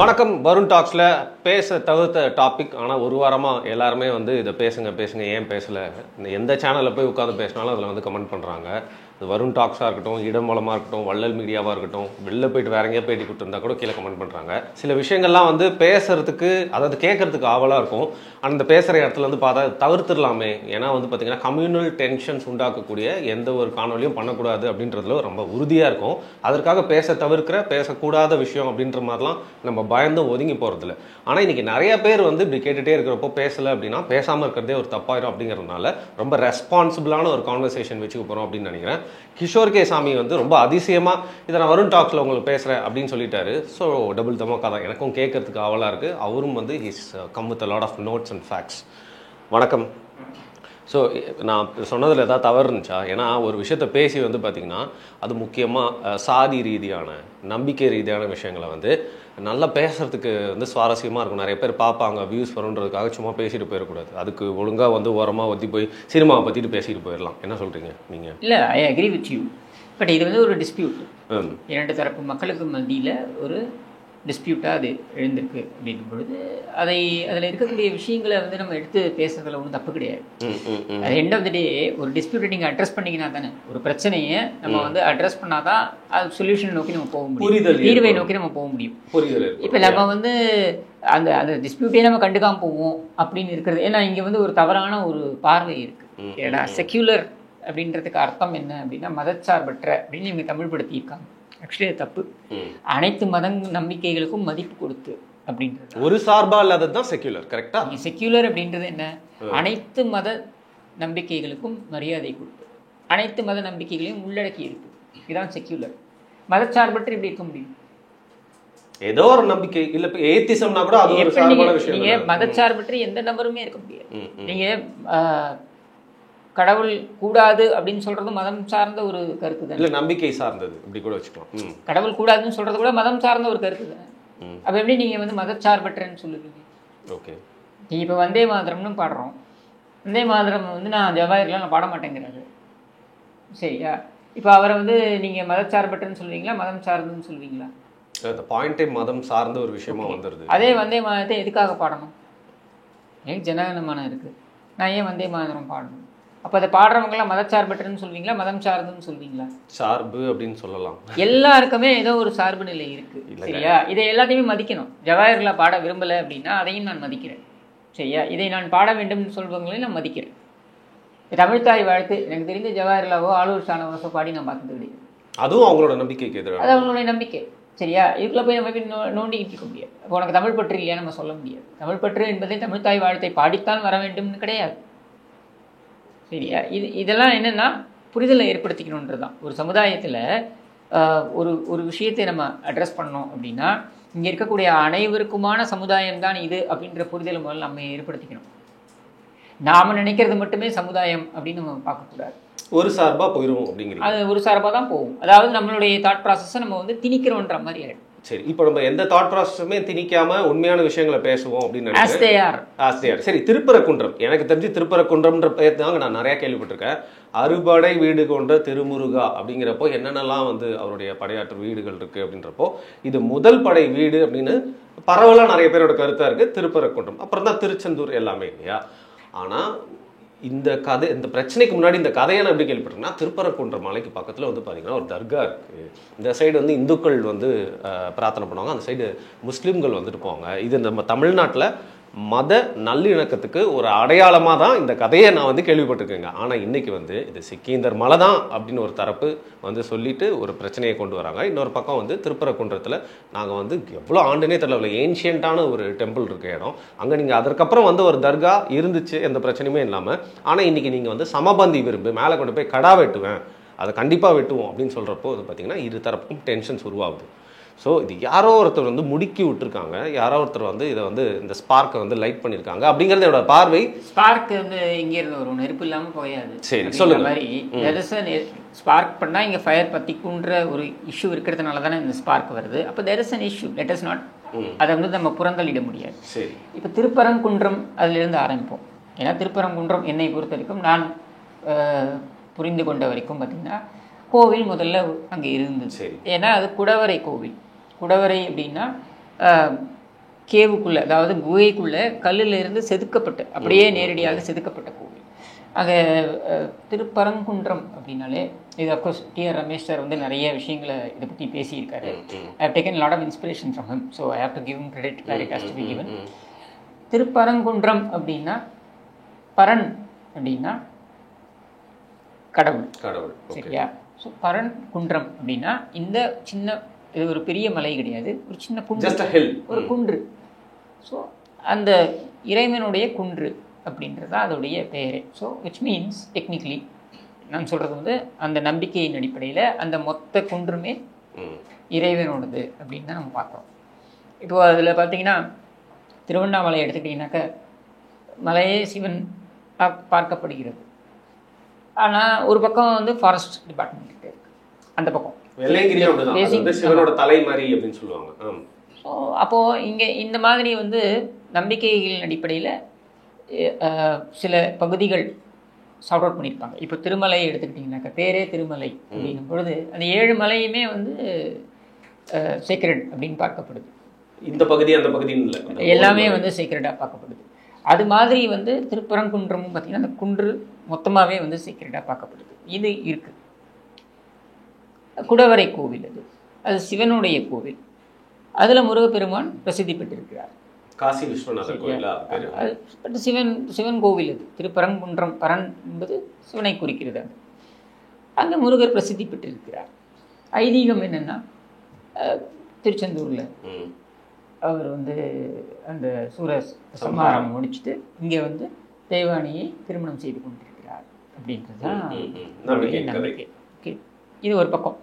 வணக்கம். வருண் டாக்ஸில் பேச தவிர்த்த டாபிக். ஆனால் ஒரு வாரமாக எல்லாருமே வந்து இதை பேசுங்க பேசுங்க, ஏன் பேசலை, எந்த சேனலில் போய் உட்காந்து பேசினாலும் அதில் வந்து கமெண்ட் பண்ணுறாங்க. வருண் டாக்ஸாக இருக்கட்டும், இடம் மூலமாக இருக்கட்டும், வள்ளல் மீடியாவாக இருக்கட்டும், வெளில போயிட்டு வேற எங்கேயா பேட்டி கொடுத்துருந்தா கூட கீழே கமெண்ட் பண்ணுறாங்க. சில விஷயங்கள்லாம் வந்து பேசுறதுக்கு, அதாவது கேட்கறதுக்கு ஆவலாக இருக்கும். அந்த பேசுகிற இடத்துல வந்து பார்த்தா தவிர்த்துடலாமே. ஏன்னா வந்து பார்த்தீங்கன்னா கம்யூனல் டென்ஷன்ஸ் உண்டாக்கக்கூடிய எந்த ஒரு காணொலியும் பண்ணக்கூடாது அப்படின்றதுல ரொம்ப உறுதியாக இருக்கும். அதற்காக பேசக்கூடாத விஷயம் அப்படின்ற மாதிரிலாம் நம்ம பயந்து ஒதுங்கி போகிறதில்ல. ஆனால் இன்றைக்கி நிறைய பேர் வந்து இப்படி கேட்டுகிட்டே இருக்கிறப்போ பேசலை அப்படின்னா பேசாமல் இருக்கிறதே ஒரு தப்பாயிரும். அப்படிங்கிறதுனால ரொம்ப ரெஸ்பான்சிபிளான ஒரு கான்வர்சேஷன் வச்சுக்க போகிறோம் அப்படின்னு நினைக்கிறேன். கிஷோர் கே சாமி வந்து ரொம்ப அதிசயமாக இதை நான் வருண் டாக்ஸில் உங்களுக்கு பேசுகிறேன் அப்படின்னு சொல்லிட்டாரு. ஸோ டபுள் தமாக்கா தான். எனக்கும் கேட்கறதுக்கு ஆவலாக இருக்குது. அவரும் வந்து his come with lot of notes and facts. வணக்கம். ஸோ நான் சொன்னதில் ஏதாவது தவறு இருந்துச்சா? ஏன்னா ஒரு விஷயத்தை பேசி வந்து பார்த்திங்கன்னா அது முக்கியமாக சாதி ரீதியான, நம்பிக்கை ரீதியான விஷயங்களை வந்து நல்லா பேசுகிறதுக்கு வந்து சுவாரஸ்யமாக இருக்கும். நிறைய பேர் பார்ப்பாங்க, வியூஸ் வருன்றதுக்காக சும்மா பேசிட்டு போயிடக்கூடாது. அதுக்கு ஒழுங்காக வந்து ஓரமாக ஒத்தி போய் சினிமாவை பற்றிட்டு பேசிட்டு போயிடலாம். என்ன சொல்கிறீங்க நீங்கள்? இல்லை, I agree with you. But இது வந்து ஒரு டிஸ்பியூட். இரண்டு தரப்பு மக்களுக்கு மத்தியில் ஒரு டிஸ்பியூட்டாக அது எழுந்திருக்கு அப்படின்னும் பொழுது அதில் இருக்கக்கூடிய விஷயங்களை வந்து நம்ம எடுத்து பேசுறதுல ஒன்றும் தப்பு கிடையாது. அது எண்ட் ஆஃப் த டே ஒரு டிஸ்பியூட்டை நீங்கள் அட்ரஸ் பண்ணிங்கன்னா தானே, ஒரு பிரச்சனையை நம்ம வந்து அட்ரஸ் பண்ணால் தான் அது சொல்யூஷன் நோக்கி நம்ம போக முடியும், தீர்வை நோக்கி நம்ம போக முடியும். இப்போ நம்ம வந்து அந்த அந்த டிஸ்பியூட்டே நம்ம கண்டுக்காமல் போவோம் அப்படின்னு இருக்கிறது. ஏன்னா இங்கே வந்து ஒரு தவறான ஒரு பார்வை இருக்குது. ஏன்னா செக்யூலர் அப்படின்றதுக்கு அர்த்தம் என்ன அப்படின்னா மதச்சார்பற்ற அப்படின்னு இவங்க தமிழ் படுத்தியிருக்காங்க. ஆக்சுவலி அது தப்பு. அனைத்து மத நம்பிக்கைகளுக்கும் மதிப்பு கொடுத்து அப்படின்றது ஒரு சார்பா இல்லாதது தான் செக்யூலர். கரெக்டா? செக்யூலர் அப்படின்றது என்ன? அனைத்து மத நம்பிக்கைகளுக்கும் மரியாதை கொடுத்து அனைத்து மத நம்பிக்கைகளையும் உள்ளடக்கி இருக்கு. இதுதான் செக்யூலர். மதச்சார்பற்று இப்படி இருக்க முடியும்? ஏதோ ஒரு நம்பிக்கை இல்ல, ஏத்திசம்னா கூட அது ஒரு சார்பான விஷயம். நீங்க மதச்சார்பற்று எந்த நபருமே இருக்க முடியாது. நீங்க கடவுள் கூடாது அப்படின்னு சொல்றது மதம் சார்ந்த ஒரு கருத்து தான். இல்ல, நம்பிக்கை சார்ந்தது இப்படி கூட வச்சுக்கலாம். கடவுள் கூடாதுன்னு சொல்றது கூட மதம் சார்ந்த ஒரு கருத்து தான். அப்ப எப்படி நீங்க வந்து மதச்சார்பற்றன்னு சொல்லுவீங்க? ஓகே, நீங்க இப்ப வந்தே மாதரம்னு பாடுறோம். வந்தே மாதரம் வந்து நான் ஜவாஹர்லாம் நான் பாட மாட்டேங்கிறாரு, சரியா? இப்ப அவரை வந்து நீங்க மதச்சார்பற்றன்னு சொல்லுவீங்களா, மதம் சார்ந்துன்னு சொல்லுவீங்களா? அந்த பாயிண்டே மதம் சார்ந்த ஒரு விஷயமா வந்துருது. அதே வந்தே மாதத்தை எதுக்காக பாடணும்? எனக்கு ஜனகணமன இருக்கு, நான் ஏன் வந்தே மாதரம் பாடணும்? அப்போ அதை பாடுறவங்களாம் மதச்சார்பற்றுன்னு சொல்வீங்களா, மதம் சார்ந்துன்னு சொல்வீங்களா? சார்பு அப்படின்னு சொல்லலாம். எல்லாருக்குமே ஏதோ ஒரு சார்பு நிலை இருக்கு, சரியா? இதை எல்லாத்தையுமே மதிக்கணும். ஜவாஹர்லால் பாட விரும்பலை அப்படின்னா அதையும் நான் மதிக்கிறேன், சரியா? இதை நான் பாட வேண்டும்னு சொல்பவங்களையும் நான் மதிக்கிறேன். தமிழ்த்தாய் வாழ்த்து எனக்கு தெரிந்த ஜவாஹர்லாவோ ஆளூர் ஷானவாசோ பாடி நான் பார்த்தது கிடையாது. அதுவும் அவங்களோட நம்பிக்கைக்கு எதிராக, அது அவங்களுடைய நம்பிக்கை, சரியா? இதுக்குள்ள போய் நம்ம போய் நோண்டிக்கிட்டு இருக்க முடியாது. அப்போ உனக்கு தமிழ் பற்று இல்லையா நம்ம சொல்ல முடியாது. தமிழ் பற்று என்பதை தமிழ்த்தாய் வாழ்த்தை பாடித்தான் வர வேண்டும்னு கிடையாது, சரியா? இதெல்லாம் என்னென்னா புரிதலை ஏற்படுத்திக்கணுன்றது தான். ஒரு சமுதாயத்தில் ஒரு விஷயத்தை நம்ம அட்ரஸ் பண்ணோம் அப்படின்னா இங்கே இருக்கக்கூடிய அனைவருக்குமான சமுதாயம் தான் இது அப்படின்ற புரிதலை முதல்ல நம்ம ஏற்படுத்திக்கணும். நாம் நினைக்கிறது மட்டுமே சமுதாயம் அப்படின்னு நம்ம பார்க்கக்கூடாது. ஒரு சார்பாக போயிடும் அப்படிங்கிறது. அது ஒரு சார்பாக தான் போகும். அதாவது நம்மளுடைய தாட் ப்ராசஸை நம்ம வந்து திணிக்கிறோன்ற மாதிரி ஆகிடும். சரி, இப்போ நம்ம எந்த தாட் ப்ராசஸுமே திணிக்காம உண்மையான விஷயங்களை பேசுவோம் அப்படின்னு நினைக்கிறேன். சரி, திருப்பரங்குன்றம், எனக்கு தெரிஞ்சு திருப்பரங்குன்றம்ன்ற பெயர் தாங்க நான் நிறைய கேள்விப்பட்டிருக்கேன். அறுபடை வீடு கொண்ட திருமுருகா அப்படிங்கிறப்போ என்னென்னலாம் வந்து அவருடைய படையாற்று வீடுகள் இருக்கு அப்படின்றப்போ இது முதல் படை வீடு அப்படின்னு பரவலாக நிறைய பேரோட கருத்தா இருக்கு திருப்பரங்குன்றம். அப்புறம் தான் திருச்செந்தூர் எல்லாமே, இல்லையா? ஆனால் இந்த கதை, இந்த பிரச்சனைக்கு முன்னாடி இந்த கதையை நான் எப்படி கேள்விப்பட்டிருக்கேன்னா, திருப்பரங்குன்றம் மலைக்கு பக்கத்தில் வந்து பார்த்தீங்கன்னா ஒரு தர்கா இருக்குது. இந்த சைடு வந்து இந்துக்கள் வந்து பிரார்த்தனை பண்ணுவாங்க, அந்த சைடு முஸ்லீம்கள் வந்துட்டு போவாங்க. இது நம்ம தமிழ்நாட்டில் மத நல்லிணக்கத்துக்கு ஒரு அடையாளமாக தான் இந்த கதையை நான் வந்து கேள்விப்பட்டிருக்கேங்க. ஆனால் இன்றைக்கி வந்து இது சிக்கீந்தர் மலை தான் அப்படின்னு ஒரு தரப்பு வந்து சொல்லிட்டு ஒரு பிரச்சனையை கொண்டு வராங்க. இன்னொரு பக்கம் வந்து திருப்பரங்குன்றத்தில் நாங்கள் வந்து எவ்வளோ ஆண்டுனே தெரியல, ஏன்ஷியண்ட்டான ஒரு டெம்பிள் இருக்க இடம். அங்கே நீங்கள் அதற்கப்புறம் வந்து ஒரு தர்கா இருந்துச்சு, எந்த பிரச்சனையுமே இல்லாமல். ஆனால் இன்றைக்கி நீங்கள் வந்து சமபந்தி விரும்பு மேலே கொண்டு போய் கடா வெட்டுவேன், அதை கண்டிப்பாக வெட்டுவோம் அப்படின்னு சொல்கிறப்போ அது பார்த்திங்கன்னா இரு தரப்புக்கும் டென்ஷன்ஸ் உருவாகுது. ஸோ இது யாரோ ஒருத்தர் வந்து முடுக்கி விட்டுருக்காங்க, யாரோ ஒருத்தர் வந்து இதை வந்து இந்த ஸ்பார்க்கை வந்து லைட் பண்ணியிருக்காங்க அப்படிங்கிறது என்னோட பார்வை. ஸ்பார்க் வந்து இங்கே இருந்து ஒரு நெருப்பு இல்லாமல் போயாது. சரி, சொல்லுங்க. மாதிரி ஸ்பார்க் பண்ணால் இங்கே ஃபயர் பற்றிக்குன்ற ஒரு இஷ்யூ இருக்கிறதுனால தானே இந்த ஸ்பார்க் வருது. அப்போ there is an issue, let us not, அதை வந்து நம்ம புறந்தள்ளிட முடியாது. சரி, இப்போ திருப்பரங்குன்றம் அதிலிருந்து ஆரம்பிப்போம். ஏன்னா திருப்பரங்குன்றம் என்னை பொறுத்த வரைக்கும் நான் புரிந்து கொண்ட வரைக்கும் பார்த்திங்கன்னா கோவில் முதல்ல அங்கே இருந்துச்சு. ஏன்னா அது குடவரை கோவில். குடவரை அப்படின்னா கேவுக்குள்ளே, அதாவது குகைக்குள்ளே கல்லில் இருந்து செதுக்கப்பட்ட, அப்படியே நேரடியாக செதுக்கப்பட்ட கோவில். அங்கே திருப்பரங்குன்றம் அப்படின்னாலே இது அஃப்கோர்ஸ் டிஆர் ரமேஷ் சார் வந்து நிறைய விஷயங்களை இதை பற்றி பேசியிருக்காரு. I have taken lot of inspiration from him, so I have to give him credit where it has to be given. Thiruparankundram அப்படின்னா, பரன் அப்படின்னா கடவுள், சரியா? ஸோ பரன் குன்றம் அப்படின்னா இந்த சின்ன, இது ஒரு பெரிய மலை கிடையாது, ஒரு சின்ன குன்று, ஒரு குன்று. ஸோ அந்த இறைவனுடைய குன்று அப்படின்றது அதோடைய பெயரே. ஸோ விச் மீன்ஸ் டெக்னிக்கலி நான் சொல்கிறது வந்து அந்த நம்பிக்கையின் அடிப்படையில் அந்த மொத்த குன்றுமே இறைவனோடது அப்படின்னு தான் நம்ம பார்க்குறோம். இப்போது அதில் பார்த்தீங்கன்னா திருவண்ணாமலை எடுத்துக்கிட்டிங்கனாக்கா மலையே சிவன் பார்க்கப்படுகிறது. ஆனால் ஒரு பக்கம் வந்து ஃபாரஸ்ட் டிபார்ட்மெண்ட் இருக்குது, அந்த பக்கம் சிவனோட தலைமறை அப்படின்னு சொல்லுவாங்க. ஸோ அப்போது இங்கே இந்த மாதிரி வந்து நம்பிக்கைகளின் அடிப்படையில் சில பகுதிகள் சார்ட் அவுட் பண்ணியிருப்பாங்க. இப்போ திருமலை எடுத்துக்கிட்டிங்கனாக்கா பேரே திருமலை அப்படின்னும் பொழுது அந்த 7 மலையுமே வந்து சீக்ரெட் அப்படின்னு பார்க்கப்படுது. இந்த பகுதி அந்த பகுதி எல்லாமே வந்து சீக்ரெட்டாக பார்க்கப்படுது. அது மாதிரி வந்து திருப்பரங்குன்றமும் பார்த்திங்கன்னா அந்த குன்று மொத்தமாகவே வந்து சீக்ரெட்டாக பார்க்கப்படுது. இது இருக்குது. குடவரை கோவில், அது சிவனுடைய கோவில். அதில் முருகப்பெருமான் பிரசித்தி பெற்றிருக்கிறார். காசி விஸ்வநாதர் கோயிலா? பட் சிவன் கோவில் அது. திருப்பரங்குன்றம், பரன் என்பது சிவனை குறிக்கிறது. அங்கே முருகர் பிரசித்தி பெற்றிருக்கிறார். ஐதீகம் என்னென்னா, திருச்செந்தூரில் அவர் வந்து அந்த சூர சம்ஹாரம் முடிச்சுட்டு இங்கே வந்து தேவானியை திருமணம் செய்து கொண்டிருக்கிறார் அப்படின்றது தான் நம்பிக்கை. ஓகே, இது ஒரு பக்கம்.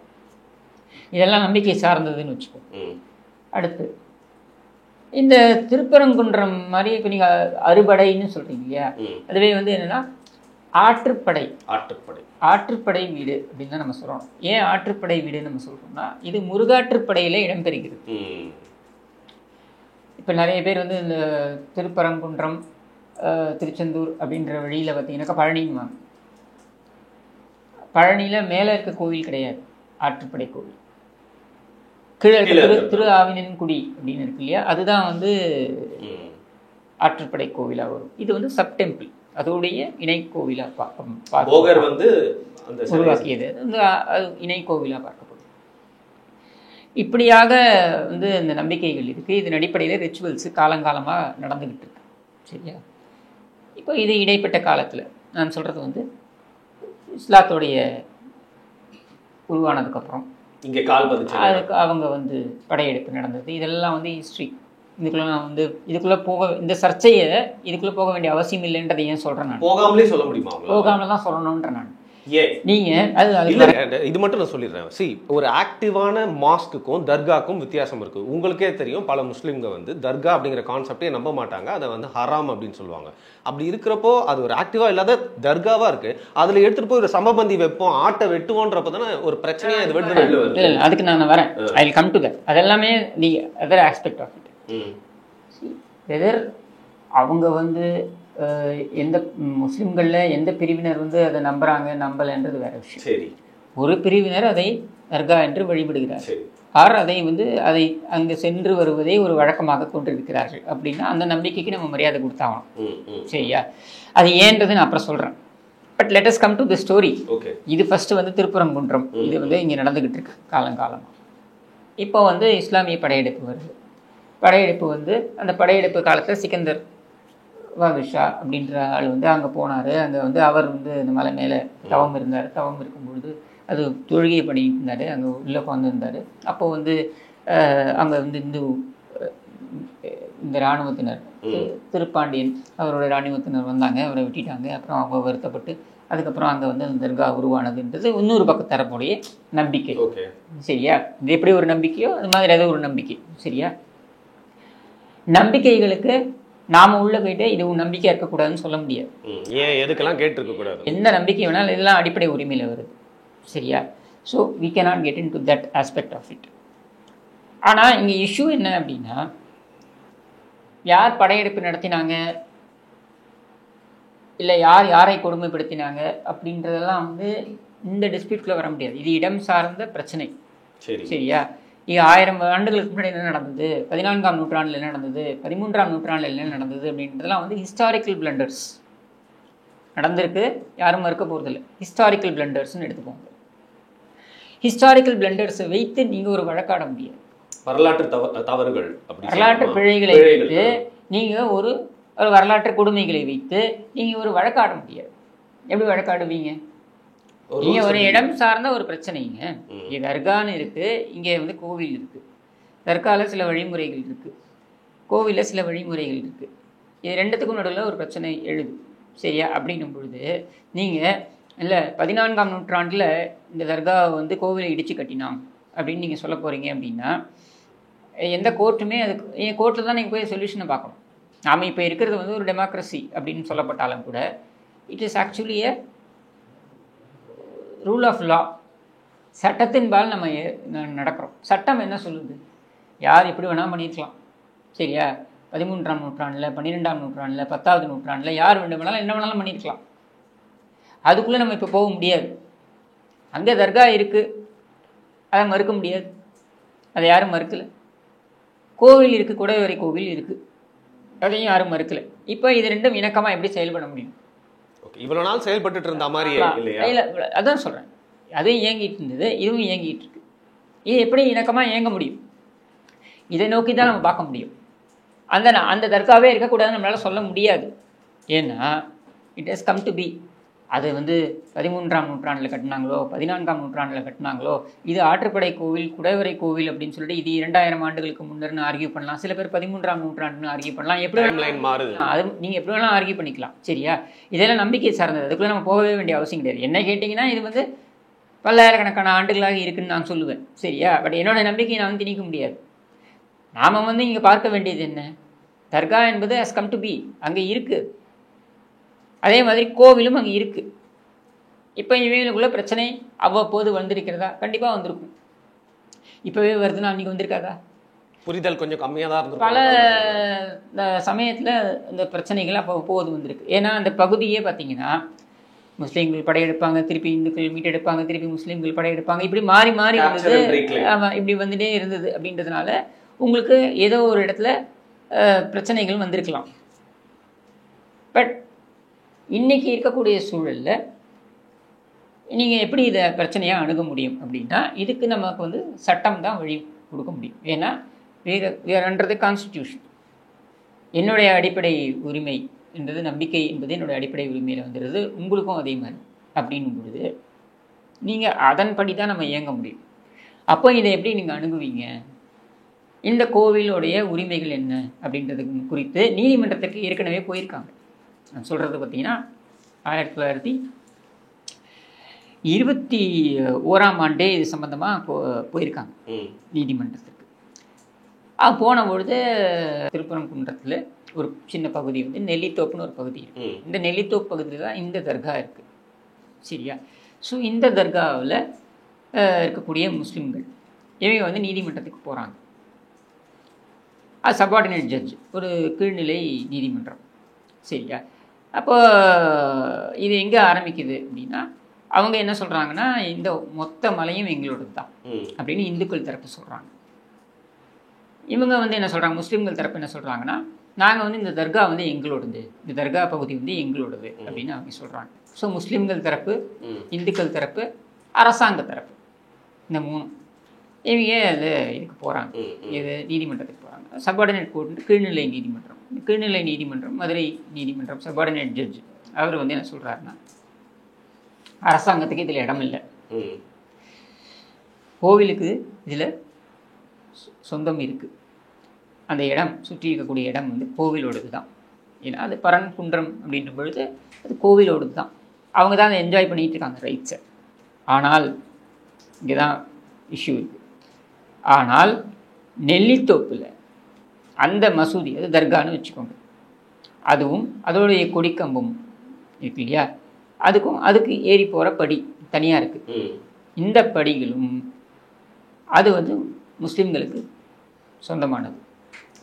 இதெல்லாம் நம்பிக்கை சார்ந்ததுன்னு வச்சுக்கோ. அடுத்து இந்த திருப்பரங்குன்றம் மாதிரி இப்போ நீங்கள் அறுபடைன்னு சொல்கிறீங்க இல்லையா, அதுவே வந்து என்னென்னா ஆற்றுப்படை வீடு அப்படின்னு தான் நம்ம சொல்கிறோம். ஏன் ஆற்றுப்படை வீடுன்னு நம்ம சொல்கிறோம்னா, இது முருகாற்றுப்படையில் இடம்பெறுகிறது. இப்போ நிறைய பேர் வந்து இந்த திருப்பரங்குன்றம், திருச்செந்தூர் அப்படின்ற வழியில் பார்த்தீங்கன்னாக்கா பழனின்னு, பழனியில் மேலே இருக்க கோவில் கிடையாது, ஆற்றுப்படை கோவில். கீழே திரு ஆவினன்குடி அப்படின்னு இருக்கு இல்லையா, அதுதான் வந்து ஆற்றுப்படை கோவிலாக வரும். இது வந்து சப் டெம்பிள், அதோடைய இணை கோவிலாக உருவாக்கியது, அது இணை கோவிலாக பார்க்கப்படும். இப்படியாக வந்து இந்த நம்பிக்கைகள் இருக்குது. இதன் அடிப்படையில் ரிச்சுவல்ஸு காலங்காலமாக நடந்துக்கிட்டு இருக்கு, சரியா? இப்போ இது இடைப்பட்ட காலத்தில் நான் சொல்கிறது வந்து இஸ்லாத்தோடைய உருவானதுக்கப்புறம் இங்கே அதுக்கு அவங்க வந்து படையெடுப்பு நடந்தது. இதெல்லாம் வந்து ஹிஸ்ட்ரி. இதுக்குள்ளே இந்த சர்ச்சையை இதுக்குள்ளே போக வேண்டிய அவசியம் இல்லைன்றதை ஏன் சொல்கிறேன் நான்? போகாமலே சொல்ல முடியுமா? போகாமல தான் சொல்லணுன்ற நான். நீங்கள் இது மட்டும் நான் சொல்லிடுறேன். ஒரு ஆக்டிவான மாஸ்க்குக்கும் தர்காக்கும் வித்தியாசம் இருக்குது. உங்களுக்கே தெரியும், பல முஸ்லீம்கள் வந்து தர்கா அப்படிங்கிற கான்செப்டே நம்ப மாட்டாங்க, அதை வந்து ஹராம் அப்படின்னு சொல்லுவாங்க. அப்படி இருக்கிறப்போ அது ஒரு ஆக்டிவாக இல்லாத தர்காவாக இருக்குது, அதில் எடுத்துகிட்டு போய் ஒரு சமபந்தி வைப்போம், ஆட்டை வெட்டுவோன்றப்போ தானே ஒரு பிரச்சனையாக இது வெட்டு. அதுக்கு நான் வரேன், I will come to that. அதெல்லாமே the other aspect of it. Whether அவங்க வந்து எந்த முஸ்லீம்களில் எந்த பிரிவினர் வந்து அதை நம்பலைன்றது வேற விஷயம். சரி, ஒரு பிரிவினர் அதை தர்கா என்று வழிபடுகிறார், ஆர் அதை அங்கே சென்று வருவதை ஒரு வழக்கமாக கொண்டிருக்கிறார்கள். அப்படின்னா அந்த நம்பிக்கைக்கு நம்ம மரியாதை கொடுத்தாகணும், சரியா? அது ஏன்றது நான் அப்புறம் சொல்கிறேன். But let us come to the story. இது ஃபஸ்ட்டு வந்து திருப்பரங்குன்றம், இது வந்து இங்கே நடந்துக்கிட்டு இருக்கு காலங்காலமாக. இப்போ வந்து இஸ்லாமிய படையெடுப்பு வருது. படையெடுப்பு வந்து அந்த படையெடுப்பு காலத்தில் சிக்கந்தர் பாதுஷா அப்படின்ற ஆள் வந்து அங்கே போனார். அங்கே வந்து அவர் வந்து இந்த மலை மேலே தவம் இருந்தார். தவம் இருக்கும்பொழுது அது தொழுகை பண்ணிட்டு இருந்தார், அங்கே உள்ளே உட்காந்துருந்தார். அப்போது வந்து அங்கே வந்து இந்த இராணுவத்தினர், திருப்பாண்டியன் அவரோட இராணுவத்தினர் வந்தாங்க, அவரை வெட்டிட்டாங்க. அப்புறம் அவங்க வருத்தப்பட்டு அதுக்கப்புறம் அங்கே வந்து அந்த தர்கா உருவானதுன்றது இன்னொரு பக்கம் தரக்கூடிய நம்பிக்கை, சரியா? இது எப்படி ஒரு நம்பிக்கையோ அது மாதிரி ஏதோ ஒரு நம்பிக்கை, சரியா? நம்பிக்கைகளுக்கு நாம உள்ள போயிட்டு இது நம்பிக்கையா இருக்கக்கூடாதுன்னு சொல்ல முடியாது. ஏன் எதுக்கெல்லாம் கேட்டிருக்க கூடாது? எந்த நம்பிக்கை வேணாலும் இதெல்லாம் அடிப்படை உரிமையில வருது, சரியா? So we cannot get in to that aspect of it. ஆனால் இங்கே இஷ்யூ என்ன அப்படின்னா, யார் படையெடுப்பு நடத்தினாங்க, இல்லை யாரை கொடுமைப்படுத்தினாங்க அப்படின்றதெல்லாம் வந்து இந்த டிஸ்பியூட்குள்ளே வர முடியாது. இது இடம் சார்ந்த பிரச்சனை, சரியா? இங்கே 1000 ஆண்டுகளுக்கு முன்னாடி என்ன நடந்தது, 14ஆம் நூற்றாண்டில் என்ன நடந்தது, 13ஆம் நூற்றாண்டில் என்ன நடந்தது அப்படின்றதெல்லாம் வந்து ஹிஸ்டாரிக்கல் பிளண்டர்ஸ் நடந்திருக்கு, யாரும் மறுக்க போகிறதில்லை. ஹிஸ்டாரிக்கல் பிளண்டர்ஸ்ன்னு எடுத்துக்கோங்க. ஹிஸ்டாரிக்கல் பிளண்டர்ஸை வைத்து நீங்கள் ஒரு வழக்காட முடியாது. வரலாற்று தவறுகள், வரலாற்று பிழைகளை வைத்து நீங்கள் ஒரு வரலாற்று கொடுமைகளை வைத்து நீங்கள் ஒரு வழக்காட முடியாது. எப்படி வழக்காடுவீங்க? நீங்கள் ஒரு இடம் சார்ந்த ஒரு பிரச்சனைங்க. இங்கே தர்கான்னு இருக்குது, இங்கே வந்து கோவில் இருக்குது. தர்காவில் சில வழிமுறைகள் இருக்குது, கோவிலில் சில வழிமுறைகள் இருக்குது. இது ரெண்டுத்துக்கும் நடுவில் ஒரு பிரச்சனை எழுது, சரியா? அப்படின்னும் பொழுது நீங்கள் இல்லை 14ஆம் நூற்றாண்டில் இந்த தர்காவை வந்து கோவிலை இடித்து கட்டினான் அப்படின்னு நீங்கள் சொல்ல போகிறீங்க அப்படின்னா எந்த கோர்ட்டுமே அதுக்கு என் கோர்ட்டில் தான் நீங்கள் போய் சொல்யூஷனை பார்க்கணும். நாம் இப்போ இருக்கிறது வந்து ஒரு டெமோக்ரஸி அப்படின்னு சொல்லப்பட்டாலும் கூட it is actually a rule of law. சட்டத்தின்பால் நம்ம நடக்கிறோம். சட்டம் என்ன சொல்லுது? யார் எப்படி வேணால் பண்ணியிருக்கலாம், சரியா? 13ஆம் நூற்றாண்டில், 12ஆம் நூற்றாண்டில், 10வது நூற்றாண்டில் யார் வேண்டுமானாலும் என்ன வேணாலும் பண்ணியிருக்கலாம். அதுக்குள்ளே நம்ம இப்போ போக முடியாது. அங்கே தர்கா இருக்குது, அதை மறுக்க முடியாது, அதை யாரும் மறுக்கலை. கோவில் இருக்குது, குடைவரை கோவில் இருக்குது, அதையும் யாரும் மறுக்கலை. இப்போ இது ரெண்டும் இணக்கமாக எப்படி செயல்பட முடியும்? இவ்வளோ நாள் செயல்பட்டு இருந்த மாதிரி இல்லை, அதான் சொல்கிறேன். அதுவும் இயங்கிட்டு இருந்தது, இதுவும் இயங்கிட்டு இருக்கு. இது எப்படி இணக்கமாக இயங்க முடியும்? இதை நோக்கி தான் நம்ம பார்க்க முடியும். அந்த தர்காவே இருக்கக்கூடாதுன்னு நம்மளால் சொல்ல முடியாது. ஏன்னா it has come to be. அது வந்து 13ஆம் நூற்றாண்டில் கட்டினாங்களோ 14ஆம் நூற்றாண்டில் கட்டினாங்களோ, இது ஆற்றுப்படை கோவில், குடைவரை கோவில் அப்படின்னு சொல்லிட்டு இது 2000 ஆண்டுகளுக்கு முன்னர்னு ஆர்கியூ பண்ணலாம். சில பேர் 13ஆம் நூற்றாண்டுன்னு ஆர்கியூ பண்ணலாம். எப்படி மாறுது அது நீங்கள் எப்படி வேணாலும் ஆர்கியூ பண்ணிக்கலாம், சரியா? இதெல்லாம் நம்பிக்கை சார்ந்தது, அதுக்குள்ளே நம்ம போகவே வேண்டிய அவசியம் கிடையாது. என்ன கேட்டிங்கன்னா இது வந்து பல்லாயிரக்கணக்கான ஆண்டுகளாக இருக்குதுன்னு நான் சொல்லுவேன், சரியா? பட் என்னோட நம்பிக்கையை நான் வந்து திணிக்க முடியாது. நாம் வந்து இங்கே பார்க்க வேண்டியது என்ன? தர்கா என்பது ஹஸ் கம் டு பி, அங்கே இருக்குது. அதே மாதிரி கோவிலும் அங்கே இருக்குது. இப்போ இவங்களுக்குள்ள பிரச்சனை அவ்வப்போது வந்திருக்கிறதா? கண்டிப்பாக வந்திருக்கும். இப்போவே வருதுன்னா அன்றைக்கி வந்திருக்காதா? புரிதல் கொஞ்சம் கம்மியாக தான் இருந்தது. பல சமயத்தில் இந்த பிரச்சனைகள் அப்போது வந்திருக்கு. ஏன்னா அந்த பகுதியே பார்த்தீங்கன்னா முஸ்லீம்கள் படையெடுப்பாங்க, திருப்பி இந்துக்கள் மீட்டெடுப்பாங்க, திருப்பி முஸ்லீம்கள் படையெடுப்பாங்க, இப்படி மாறி மாறி இருந்தது. ஆமாம், இப்படி வந்துட்டே இருந்தது. அப்படின்றதுனால உங்களுக்கு ஏதோ ஒரு இடத்துல பிரச்சனைகள் வந்திருக்கலாம். பட் இன்றைக்கி இருக்கக்கூடிய சூழலில் நீங்கள் எப்படி இதை பிரச்சனையாக அணுக முடியும் அப்படின்னா இதுக்கு நமக்கு வந்து சட்டம் தான் வழி கொடுக்க முடியும். ஏன்னா வேறன்றது கான்ஸ்டிடியூஷன். என்னுடைய அடிப்படை உரிமை என்பது, நம்பிக்கை என்பது என்னுடைய அடிப்படை உரிமையில் வந்துடுது, உங்களுக்கும் அதே மாதிரி அப்படின்னும் பொழுது நீங்கள் அதன்படி தான் நம்ம இயங்க முடியும். அப்போ இதை எப்படி நீங்கள் அணுகுவீங்க? இந்த கோவிலுடைய உரிமைகள் என்ன அப்படின்றது குறித்து நீதிமன்றத்திற்கு ஏற்கனவே போயிருக்காங்க. நான் சொல்கிறது பார்த்தீங்கன்னா 1921ஆம் ஆண்டே இது சம்மந்தமாக போயிருக்காங்க நீதிமன்றத்திற்கு. போன பொழுது திருப்பரங்குன்றத்தில் ஒரு சின்ன பகுதி வந்து நெல்லித்தோப்புன்னு ஒரு பகுதி இருக்குது. இந்த நெல்லித்தோப்பு பகுதியில் தான் இந்த தர்கா இருக்குது, சரியா? ஸோ இந்த தர்காவில் இருக்கக்கூடிய முஸ்லீம்கள் இவங்க வந்து நீதிமன்றத்துக்கு போகிறாங்க. அது சபார்டினேட் ஜட்ஜ், ஒரு கீழ்நிலை நீதிமன்றம், சரியா? அப்போ இது எங்கே ஆரம்பிக்குது அப்படின்னா அவங்க என்ன சொல்கிறாங்கன்னா இந்த மொத்த மலையும் எங்களோடது தான் அப்படின்னு இந்துக்கள் தரப்பு சொல்கிறாங்க. இவங்க வந்து என்ன சொல்கிறாங்க, முஸ்லீம்கள் தரப்பு என்ன சொல்கிறாங்கன்னா நாங்கள் வந்து இந்த தர்கா வந்து எங்களோடது, இந்த தர்கா பகுதி வந்து எங்களோடது அப்படின்னு அவங்க சொல்கிறாங்க. ஸோ முஸ்லீம்கள் தரப்பு, இந்துக்கள் தரப்பு, அரசாங்க தரப்பு, இந்த மூணு இவங்க அது இதுக்கு போகிறாங்க, இது நீதிமன்றத்துக்கு போகிறாங்க. சபார்டினேட் கோர்ட் கீழ்நிலை நீதிமன்றம், கீழ்நிலை நீதிமன்றம் மதுரை நீதிமன்றம் சபார்டினேட் ஜட்ஜ் அவர் வந்து என்ன சொல்கிறாருன்னா அரசாங்கத்துக்கு இதில் இடம் இல்லை, கோவிலுக்கு இதில் சொந்தம் இருக்குது, அந்த இடம் சுற்றி இருக்கக்கூடிய இடம் வந்து கோவிலோடது தான். ஏன்னா அது பரன்குன்றம் அப்படின்ற பொழுது அது கோவிலோடது தான், அவங்க தான் அதை என்ஜாய் பண்ணிகிட்டு இருக்காங்க ரைட்ஸை. ஆனால் இங்கே தான் இஷ்யூ இருக்குது. ஆனால் நெல்லித்தோப்பில் அந்த மசூதி, அது தர்கான்னு வச்சுக்கோங்க, அதுவும் அதோடைய கொடிக்கம்பும் இருக்கு இல்லையா, அதுக்கு ஏறி போகிற படி தனியாக இருக்குது. இந்த படிகளும் அது வந்து முஸ்லீம்களுக்கு சொந்தமானது,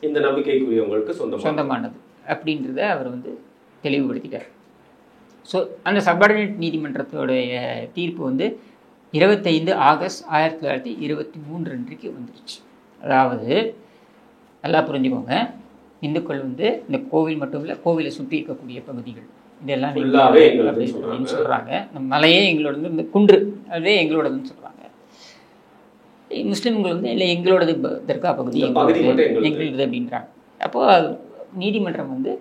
இந்த நம்பிக்கைக்குரியவங்களுக்கு சொந்தமானது அப்படின்றத அவர் வந்து தெளிவுபடுத்திட்டார். ஸோ அந்த சபார்டினேட் நீதிமன்றத்தோடைய தீர்ப்பு வந்து 25 ஆகஸ்ட் 1923 அன்றைக்கு வந்துருச்சு. அதாவது நல்லா புரிஞ்சுக்கோங்க, இந்துக்கள் வந்து இந்த கோவில் மட்டும் இல்லை, கோவிலை சுற்றி இருக்கக்கூடிய பகுதிகள் இதெல்லாம் அப்படின்னு சொல்கிறாங்க. இந்த மலையே எங்களோடது, இந்த குன்று அதுவே எங்களோடதுன்னு சொல்கிறாங்க. முஸ்லீம்கள் வந்து இல்லை எங்களோடது தர்கா பகுதி எங்களது அப்படின்றாங்க. அப்போது நீதிமன்றம் வந்து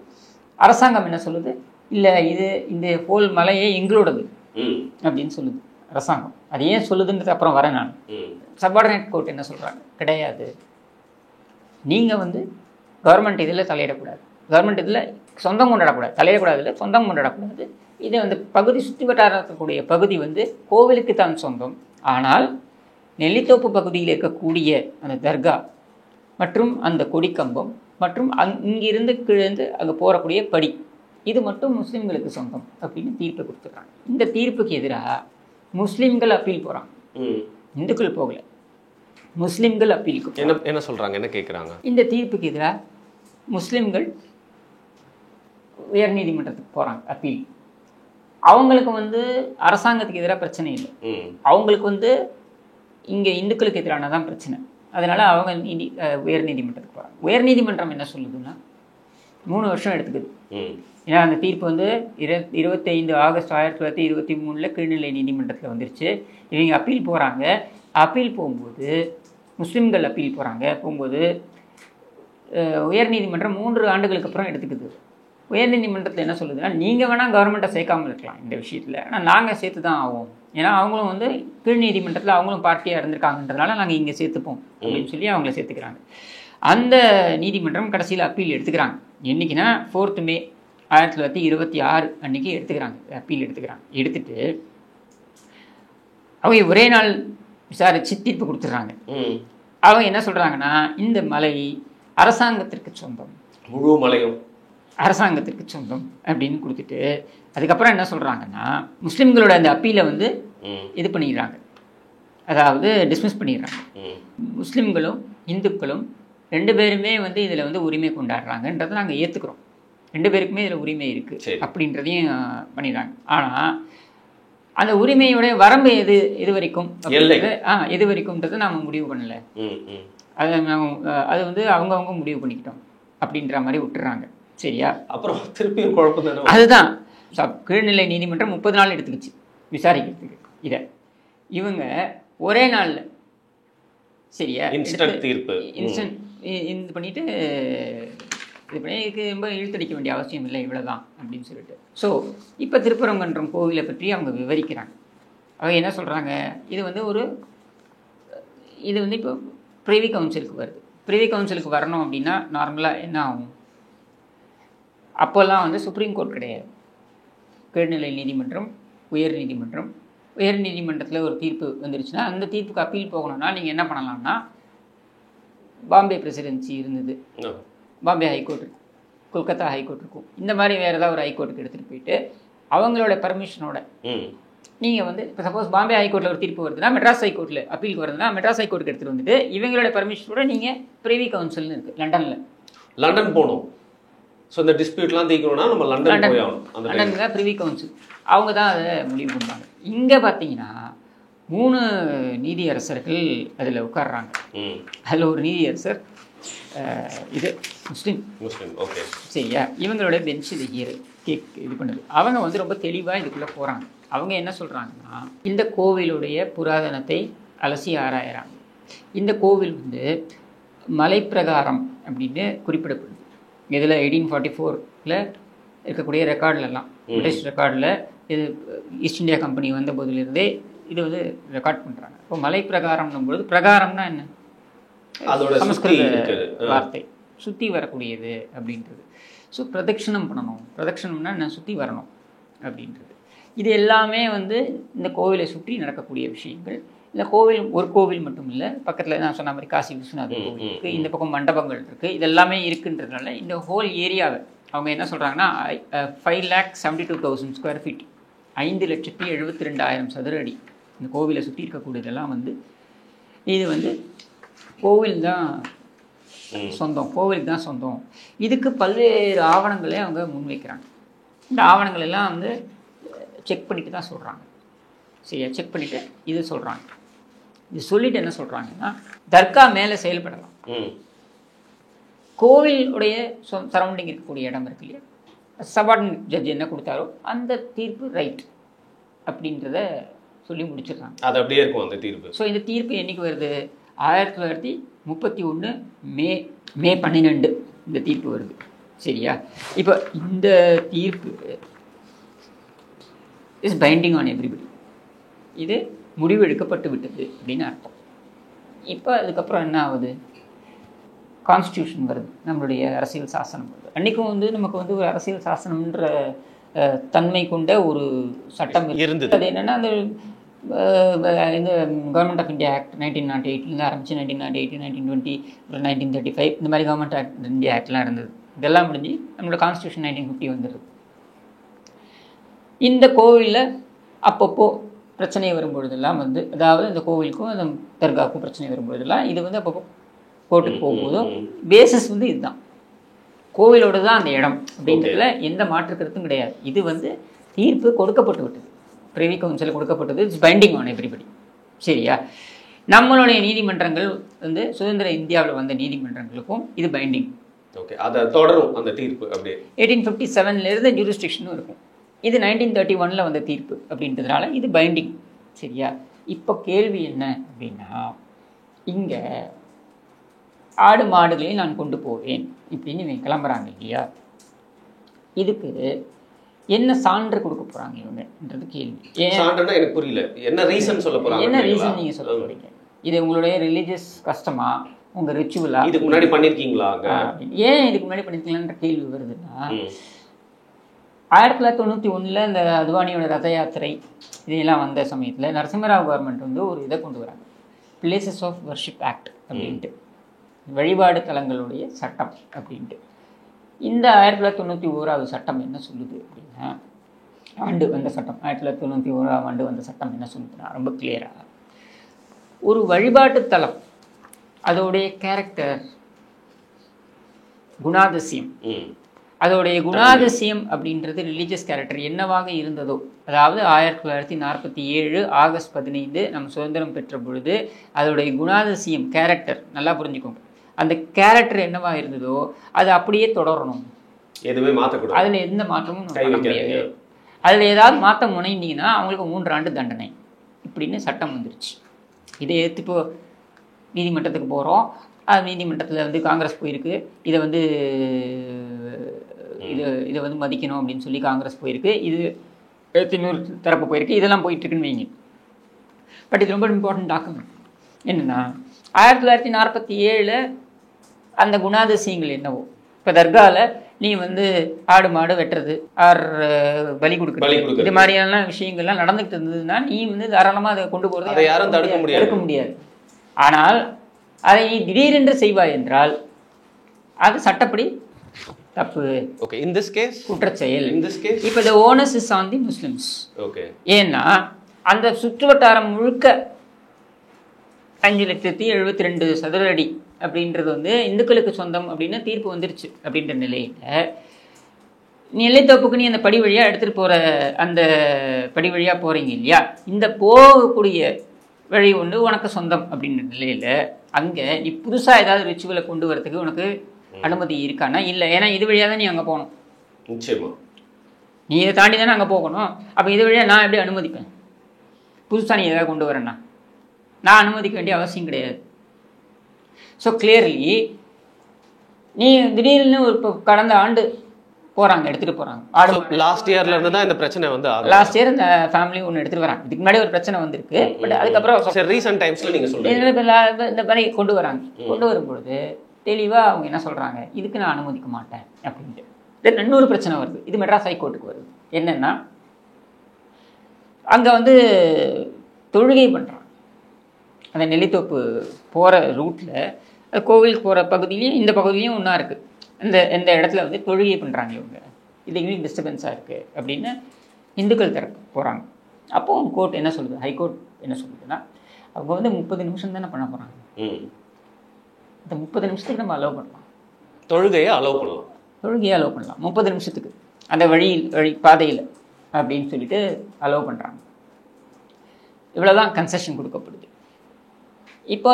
அரசாங்கம் என்ன சொல்லுது, இல்லை இது இந்த ஹோல் மலையே எங்களோடது அப்படின்னு சொல்லுது அரசாங்கம். அது ஏன் சொல்லுதுன்றது அப்புறம் வரேன் நான். சப்பார்டினேட் கோர்ட் என்ன சொல்கிறாங்க, கிடையாது, நீங்கள் வந்து கவர்மெண்ட் இதில் தலையிடக்கூடாது, கவர்மெண்ட் இதில் சொந்தம் கொண்டாடக்கூடாது, தலையிடக்கூடாது, இல்லை சொந்தம் கொண்டாடக்கூடாது. இதை வந்து பகுதி சுற்றி வட்டாரக்கூடிய பகுதி வந்து கோவிலுக்கு தான் சொந்தம். ஆனால் நெல்லித்தோப்பு பகுதியில் இருக்கக்கூடிய அந்த தர்கா மற்றும் அந்த கொடிக்கம்பம் மற்றும் இங்கிருந்து கிழந்து அங்கே போகக்கூடிய படி, இது மட்டும் முஸ்லீம்களுக்கு சொந்தம் அப்படின்னு தீர்ப்பை கொடுத்துட்றாங்க. இந்த தீர்ப்புக்கு எதிராக முஸ்லீம்கள் அப்பீல் போகிறாங்க, இந்துக்கள் போகல, முஸ்லீம்கள் அப்பீலுக்கு என்ன சொல்கிறாங்க, என்ன கேட்குறாங்க. இந்த தீர்ப்புக்கு எதிராக முஸ்லீம்கள் உயர் நீதிமன்றத்துக்கு போகிறாங்க அப்பீல். அவங்களுக்கு வந்து அரசாங்கத்துக்கு எதிராக பிரச்சனை இல்லை, அவங்களுக்கு வந்து இங்கே இந்துக்களுக்கு எதிரானதான் பிரச்சனை. அதனால் அவங்க உயர் நீதிமன்றத்துக்கு போகிறாங்க. உயர் நீதிமன்றம் என்ன சொல்லுதுன்னா 3 வருஷம் எடுத்துக்குது. ஏன்னா அந்த தீர்ப்பு வந்து 25 ஆகஸ்ட் 1923 கீழ்நிலை நீதிமன்றத்தில் வந்துருச்சு. இவங்க அப்பீல் போகிறாங்க. அப்பீல் போகும்போது முஸ்லீம்கள் அப்பீல் போகும்போது உயர்நீதிமன்றம் 3 ஆண்டுகளுக்கு அப்புறம் எடுத்துக்குது. உயர்நீதிமன்றத்தில் என்ன சொல்லுதுன்னா, நீங்கள் வேணால் கவர்மெண்ட்டை சேர்க்காமல் இருக்கலாம் இந்த விஷயத்தில், ஆனால் நாங்கள் சேர்த்து தான் ஆகும். ஏன்னா அவங்களும் வந்து கீழ் நீதிமன்றத்தில் அவங்களும் பார்ட்டியாக இருந்திருக்காங்கன்றதுனால நாங்கள் இங்கே சேர்த்துப்போம் அப்படின்னு சொல்லி அவங்கள சேர்த்துக்கிறாங்க. அந்த நீதிமன்றம் கடைசியில் அப்பீல் எடுத்துக்கிறாங்க. என்றைக்குன்னா 4 மே 1926 அன்றைக்கி எடுத்துக்கிறாங்க, அப்பீல் எடுத்துக்கிறாங்க. எடுத்துட்டு அவங்க ஒரே நாள் விசாரித்து தீர்ப்பு கொடுத்துட்றாங்க. அவங்க என்ன சொல்கிறாங்கன்னா, இந்த மலை அரசாங்கத்திற்கு சொந்தம், முழு மலையும் அரசாங்கத்திற்கு சொந்தம் அப்படின்னு கொடுத்துட்டு அதுக்கப்புறம் என்ன சொல்கிறாங்கன்னா, முஸ்லீம்களோட அந்த அப்பீலை வந்து இது பண்ணிடுறாங்க, அதாவது டிஸ்மிஸ் பண்ணிடுறாங்க. முஸ்லீம்களும் இந்துக்களும் 2 பேருமே வந்து இதில் வந்து உரிமை கொண்டாடுறாங்கன்றதை நாங்கள் ஏற்றுக்கிறோம், 2 பேருக்குமே இதில் உரிமை இருக்குது அப்படின்றதையும் பண்ணிடுறாங்க. ஆனால் அந்த உரிமையோட வரம்பு எது வரைக்கும் எது வரைக்கும்ன்றதை நாம் முடிவு பண்ணலை, அது வந்து அவங்கவுங்க முடிவு பண்ணிக்கிட்டோம் அப்படின்ற மாதிரி விட்டுறாங்க. சரியா? அப்புறம் திருப்பியும் குழப்பம் தானே. அதுதான் கீழ்நிலை நீதிமன்றம் 30 நாள் எடுத்துக்கிச்சு விசாரிக்கிறதுக்கு. இதை இவங்க ஒரே நாளில் சரியா இன்ஸ்டன்ட் தீர்ப்பு இது பண்ணிட்டு இது பண்ணி இதுக்கு ரொம்ப இழுத்தடிக்க வேண்டிய அவசியம் இல்லை, இவ்வளோதான் அப்படின்னு சொல்லிட்டு. ஸோ இப்போ திருப்பரங்குன்றம் கோவிலை பற்றி அவங்க விவரிக்கிறாங்க. அவங்க என்ன சொல்கிறாங்க, இது வந்து இப்போ ப்ரிவி கவுன்சிலுக்கு வருது. ப்ரிவி கவுன்சிலுக்கு வரணும் அப்படின்னா நார்மலாக என்ன ஆகும், அப்போல்லாம் வந்து சுப்ரீம் கோர்ட் கிடையாது, கீழ்நிலை நீதிமன்றம், உயர் நீதிமன்றம். உயர் நீதிமன்றத்தில் ஒரு தீர்ப்பு வந்துருச்சுன்னா அந்த தீர்ப்புக்கு அப்பீல் போகணும்னா நீங்கள் என்ன பண்ணலாம்னா, பாம்பே பிரசிடென்சி இருந்தது, பாம்பே ஹைகோர்ட் இருக்கும், கொல்கத்தா ஹைகோர்ட் இருக்கும், இந்த மாதிரி வேறு ஏதாவது ஒரு ஹைகோர்ட்டுக்கு எடுத்துகிட்டு போயிட்டு அவங்களோட பர்மிஷனோட நீங்கள் வந்து இப்போ சப்போஸ் பாம்பே ஹைகோர்ட்டில் ஒரு தீர்ப்பு வருதுன்னா மெட்ராஸ் ஹைகோர்ட்டில் அப்பீலுக்கு வருதுன்னா மெட்ராஸ் ஹைகோர்ட்டுக்கு எடுத்துகிட்டு வந்துட்டு இவங்களோட பர்மிஷனோட நீங்கள் ப்ரிவி கவுன்சில்னு இருக்குது லண்டன் போகணும். ஸோ இந்த டிஸ்பியூட்லாம் தீர்க்கணும்னா நம்ம லண்டன் போய் ஆகணும். லண்டன் தான் ப்ரிவி கவுன்சில், அவங்க தான் அதை முடிவு பண்ணுவாங்க. இங்கே பார்த்தீங்கன்னா 3 நீதியரசர்கள் அதில் உட்கார்றாங்க. அதில் ஒரு நீதியரசர் இது முஸ்லீம், ஓகே சரியா, இவங்களோட பெஞ்ச் இது பண்ணுது. அவங்க வந்து ரொம்ப தெளிவாக இதுக்குள்ளே போகிறாங்க. அவங்க என்ன சொல்கிறாங்கன்னா, இந்த கோவிலுடைய புராதனத்தை அலசி ஆராயிறாங்க. இந்த கோவில் வந்து மலைப்பிரகாரம் அப்படின்னு குறிப்பிடப்படுது. இதில் 1844 இருக்கக்கூடிய ரெக்கார்ட்லலாம், பிரிட்டிஷ் ரெக்கார்டில் இது ஈஸ்ட் இந்தியா கம்பெனி வந்த போதிலிருந்தே இது வந்து ரெக்கார்ட் பண்ணுறாங்க. இப்போ மலைப்பிரகாரம்னும் பொழுது பிரகாரம்னா என்ன, சமஸ்கிருத வார்த்தை, சுற்றி வரக்கூடியது அப்படின்றது. ஸோ பிரதட்சணம் பண்ணணும், பிரதட்சணம்னா என்ன, சுற்றி வரணும் அப்படின்றது. இது எல்லாமே வந்து இந்த கோவிலை சுற்றி நடக்கக்கூடிய விஷயங்கள். இந்த கோவில் ஒரு கோவில் மட்டும் இல்லை, பக்கத்தில் நான் சொன்ன மாதிரி காசி விஸ்வநாதர் கோவில் இருக்குது, இந்த பக்கம் மண்டபங்கள் இருக்குது, இது எல்லாமே இருக்குன்றதுனால இந்த ஹோல் ஏரியாவை அவங்க என்ன சொல்கிறாங்கன்னா 5,72,000 ஸ்கொயர் ஃபீட், 5,72,000 சதுர அடி இந்த கோவிலை சுற்றி இருக்கக்கூடியதெல்லாம் வந்து இது வந்து கோவில் தான் சொந்தம், கோவிலுக்கு தான் சொந்தம். இதுக்கு பல்வேறு ஆவணங்களே அவங்க முன்வைக்கிறாங்க. இந்த ஆவணங்கள் எல்லாம் வந்து செக் பண்ணிட்டு தான் சொல்கிறாங்க. சரியா செக் பண்ணிவிட்டு இது சொல்கிறாங்க. இது சொல்லிவிட்டு என்ன சொல்கிறாங்கன்னா, தர்கா மேலே செயல்படலாம், கோவிலுடைய சரௌண்டிங் இருக்கக்கூடிய இடம் இருக்கு இல்லையா, சபார்டினேட் ஜட்ஜ் என்ன கொடுத்தாரோ அந்த தீர்ப்பு ரைட் அப்படின்றத சொல்லி முடிச்சிடுறாங்க. அது அப்படியே இருக்கும் அந்த தீர்ப்பு. ஸோ இந்த தீர்ப்பு என்றைக்கு வருது? 1931 மே 12 இந்த தீர்ப்பு வருது. சரியா? இப்போ இந்த தீர்ப்பு இஸ் பைண்டிங் ஆன் எவ்ரிபடி. இது முடிவு எடுக்கப்பட்டு விட்டது அப்படின்னு அர்த்தம். இப்போ அதுக்கப்புறம் என்ன ஆகுது? கான்ஸ்டியூஷன் வருது, நம்மளுடைய அரசியல் சாசனம் வருது. அன்றைக்கும் வந்து நமக்கு வந்து ஒரு அரசியல் சாசனம்ன்ற தன்மை கொண்ட ஒரு சட்டம் இருந்தது. அது என்னென்னா, அந்த இந்த கவர்மெண்ட் ஆஃப் இந்தியா ஆக்ட் 1908 ஆரம்பிச்சு 1908, 1920, 1935 இந்த மாதிரி கவர்மெண்ட் ஆக்ட் இந்தியா ஆக்ட்லாம் இருந்தது. இதெல்லாம் முடிஞ்சு நம்மளோட கான்ஸ்டியூஷன் 1950 வந்துடுது. இந்த கோவிலில் அப்பப்போ பிரச்சனை வரும்பொழுதெல்லாம் வந்து, அதாவது இந்த கோவிலுக்கும் அந்த தர்காவுக்கும் பிரச்சனை வரும்பொழுதெல்லாம் இது வந்து அப்பப்போ கோர்ட்டுக்கு போகும்போதும் பேசிஸ் வந்து இதுதான், கோவிலோடு தான் அந்த இடம் அப்படின்றதுல எந்த மாற்று கருத்தும் கிடையாது. இது வந்து தீர்ப்பு கொடுக்கப்பட்டு விட்டது, பிரிவி கவுன்சில் கொடுக்கப்பட்டது, இட்ஸ் பைண்டிங் ஆன் எவ்ரிபடி. சரியா? நம்மளுடைய நீதிமன்றங்கள் வந்து சுதந்திர இந்தியாவில் வந்த நீதிமன்றங்களுக்கும் இது பைண்டிங். ஓகே, அதை தொடரும் அந்த தீர்ப்பு அப்படியே. 1857 ஜூரிஸ்டிக்ஷனும் இருக்கும். இது 1931 வந்த தீர்ப்பு அப்படின்றதுனால இது பைண்டிங். சரியா? இப்போ கேள்வி என்ன அப்படின்னா, இங்கே ஆடு மாடுகளையும் நான் கொண்டு போவேன் இப்படின்னு இவங்க கிளம்புறாங்க இல்லையா, இதுக்கு என்ன சான்று கொடுக்க போறாங்க இவங்கன்றது கேள்வி. சான்றுனா எனக்கு புரியல, என்ன ரீசன் சொல்ல போறாங்க? என்ன ரீசன் நீங்க சொல்ல போறீங்க? இது உங்களுடைய ரிலீஜியஸ் கஸ்டமா, உங்க ரிச்சுவலா, இதுக்கு முன்னாடி பண்ணிருக்கீங்களா, ஏன் இதுக்கு முன்னாடி பண்ணிருக்கீங்களான்ற கேள்வி வருதுன்னா, 1991 இந்த அத்வானியோட ரத யாத்திரை இதெல்லாம் வந்த சமயத்தில் நரசிம்மராவ் கவர்மெண்ட் வந்து ஒரு இதை கொண்டு வராங்க, பிளேசஸ் ஆஃப் வர்ஷிப் ஆக்ட் அப்படின்ட்டு, வழிபாடு தலங்களுடைய சட்டம் அப்படின்ட்டு. இந்த 1991 சட்டம் என்ன சொல்லுது அப்படின்னா, ஆண்டு வந்த சட்டம் 1991 வந்த சட்டம் என்ன சொல்லுதுன்னா, ரொம்ப கிளியராக ஒரு வழிபாட்டு தலம் அதோடைய கேரக்டர், குணாதிசயம், அதோடைய குணாதிசயம் அப்படின்றது ரிலீஜியஸ் கேரக்டர் என்னவாக இருந்ததோ, அதாவது 1947 ஆகஸ்ட் 15 நம்ம சுதந்திரம் பெற்ற பொழுது அதோடைய குணாதிசயம் கேரக்டர் நல்லா புரிஞ்சுக்கோங்க, அந்த கேரக்டர் என்னவாக இருந்ததோ அது அப்படியே தொடரணும், எதுவுமே மாற்றக்கூடாது, அதில் எந்த மாற்றமும் பண்ண முடியாது. அதில் ஏதாவது மாற்ற முனைந்தீங்கன்னா அவங்களுக்கு 3 ஆண்டு தண்டனை இப்படின்னு சட்டம் வந்துருச்சு. இதை எடுத்து இப்போ நீதிமன்றத்துக்கு போகிறோம், அது நீதிமன்றத்தில் வந்து காங்கிரஸ் போயிருக்கு, இதை வந்து இதை வந்து மதிக்கணும் அப்படின்னு சொல்லி காங்கிரஸ் போயிருக்கு, இது இன்னொரு தரப்பு போயிருக்கு, இதெல்லாம் போயிட்டுருக்குன்னு வைங்க. பட் இது ரொம்ப இம்பார்ட்டன்ட் டாக்குமெண்ட். என்னென்னா 1947 அந்த குணாதிசயங்கள் என்னவோ, இப்போ தர்காவில் நீ வந்து ஆடு மாடு வெட்டுறது ஆர் பலி கொடுக்குறது இது மாதிரியான விஷயங்கள்லாம் நடந்துகிட்டு இருந்ததுன்னா நீ வந்து தாராளமாக அதை கொண்டு போகிறது யாரும் தடுக்க முடியாது. ஆனால் அதை நீ திடீரென்று செய்வாய் என்றால் அது சட்டப்படி தப்பு. ஓகே, இன் திஸ் கேஸ் குற்றச்செயல். இன் திஸ் கேஸ் இப்போ the onus is on the Muslims. Okay, ஏன்னா அந்த சுற்றுவட்டாரம் முழுக்க 5,72 சதுர அடி அப்படின்றது வந்து இந்துக்களுக்கு சொந்தம் அப்படின்னு தீர்ப்பு வந்துருச்சு. அப்படின்ற நிலையில் நிலைத்தொப்புக்கு நீ அந்த படி வழியாக எடுத்துகிட்டு போகிற அந்த படி வழியாக போகிறீங்க இல்லையா, இந்த போகக்கூடிய வழி ஒன்று உனக்கு சொந்தம் அப்படின்ற நிலையில் அங்கே நீ புதுசாக ஏதாவது ரிச்சுவலை கொண்டு வரதுக்கு உனக்கு அனுமதி இருக்கானா? இல்லை. ஏன்னா இது வழியாக தான் நீ அங்கே போகணும், நிச்சயமா நீ இதை தாண்டி தானே அங்கே போகணும். அப்போ இது வழியாக நான் எப்படி அனுமதிப்பேன்? புதுசாக நீ எதாவது கொண்டு வரேன்னா நான் அனுமதிக்க வேண்டிய அவசியம் கிடையாது. ஸோ கிளியர்லி நீ திடீர்னு ஒரு இப்போ கடந்த ஆண்டு போகிறாங்க, எடுத்துகிட்டு போகிறாங்க ஆடு. லாஸ்ட் இயர்ல இருந்து தான் இந்த பிரச்சனை வந்து லாஸ்ட் இயர் இந்த ஃபேமிலி ஒன்று எடுத்துகிட்டு வராங்க. இதுக்கு முன்னாடி ஒரு பிரச்சனை வந்திருக்கு, பட் அதுக்கப்புறம் ரீசெண்ட் டைம்ஸில் நீங்கள் சொல்லுங்கள் இந்த மாதிரி கொண்டு வராங்க. கொண்டு வரும்பொழுது தெளிவாக அவங்க என்ன சொல்கிறாங்க, இதுக்கு நான் அனுமதிக்க மாட்டேன் அப்படின்ட்டு. தென் இன்னொரு பிரச்சனை வருது, இது மெட்ராஸ் ஹைகோர்ட்டுக்கு வருது. என்னென்னா அங்கே வந்து தொழுகை பண்ணுறாங்க அந்த நெல்லித்தோப்பு போகிற ரூட்டில், கோவிலுக்கு போகிற பகுதியிலையும் இந்த பகுதியிலையும் ஒன்றா இருக்குது. இந்த இடத்துல வந்து தொழுகை பண்ணுறாங்க இவங்க, இது எங்களுக்கு டிஸ்டர்பன்ஸாக இருக்குது அப்படின்னு இந்துக்கள் தரப்பு போகிறாங்க. அப்போது கோர்ட் என்ன சொல்லுது, ஹைகோர்ட் என்ன சொல்லுதுன்னா, அவங்க வந்து 30 நிமிஷம் தானே பண்ண போகிறாங்க, இந்த 30 நிமிஷத்துக்கு நம்ம அலோவ் பண்ணலாம், தொழுகையை அலோவ் பண்ணலாம், தொழுகையை அலோவ் பண்ணலாம் 30 நிமிஷத்துக்கு அந்த வழி பாதையில் அப்படின்னு சொல்லிட்டு அலோவ் பண்ணுறாங்க. இவ்வளோதான் கன்செஷன் கொடுக்கப்படுது. இப்போ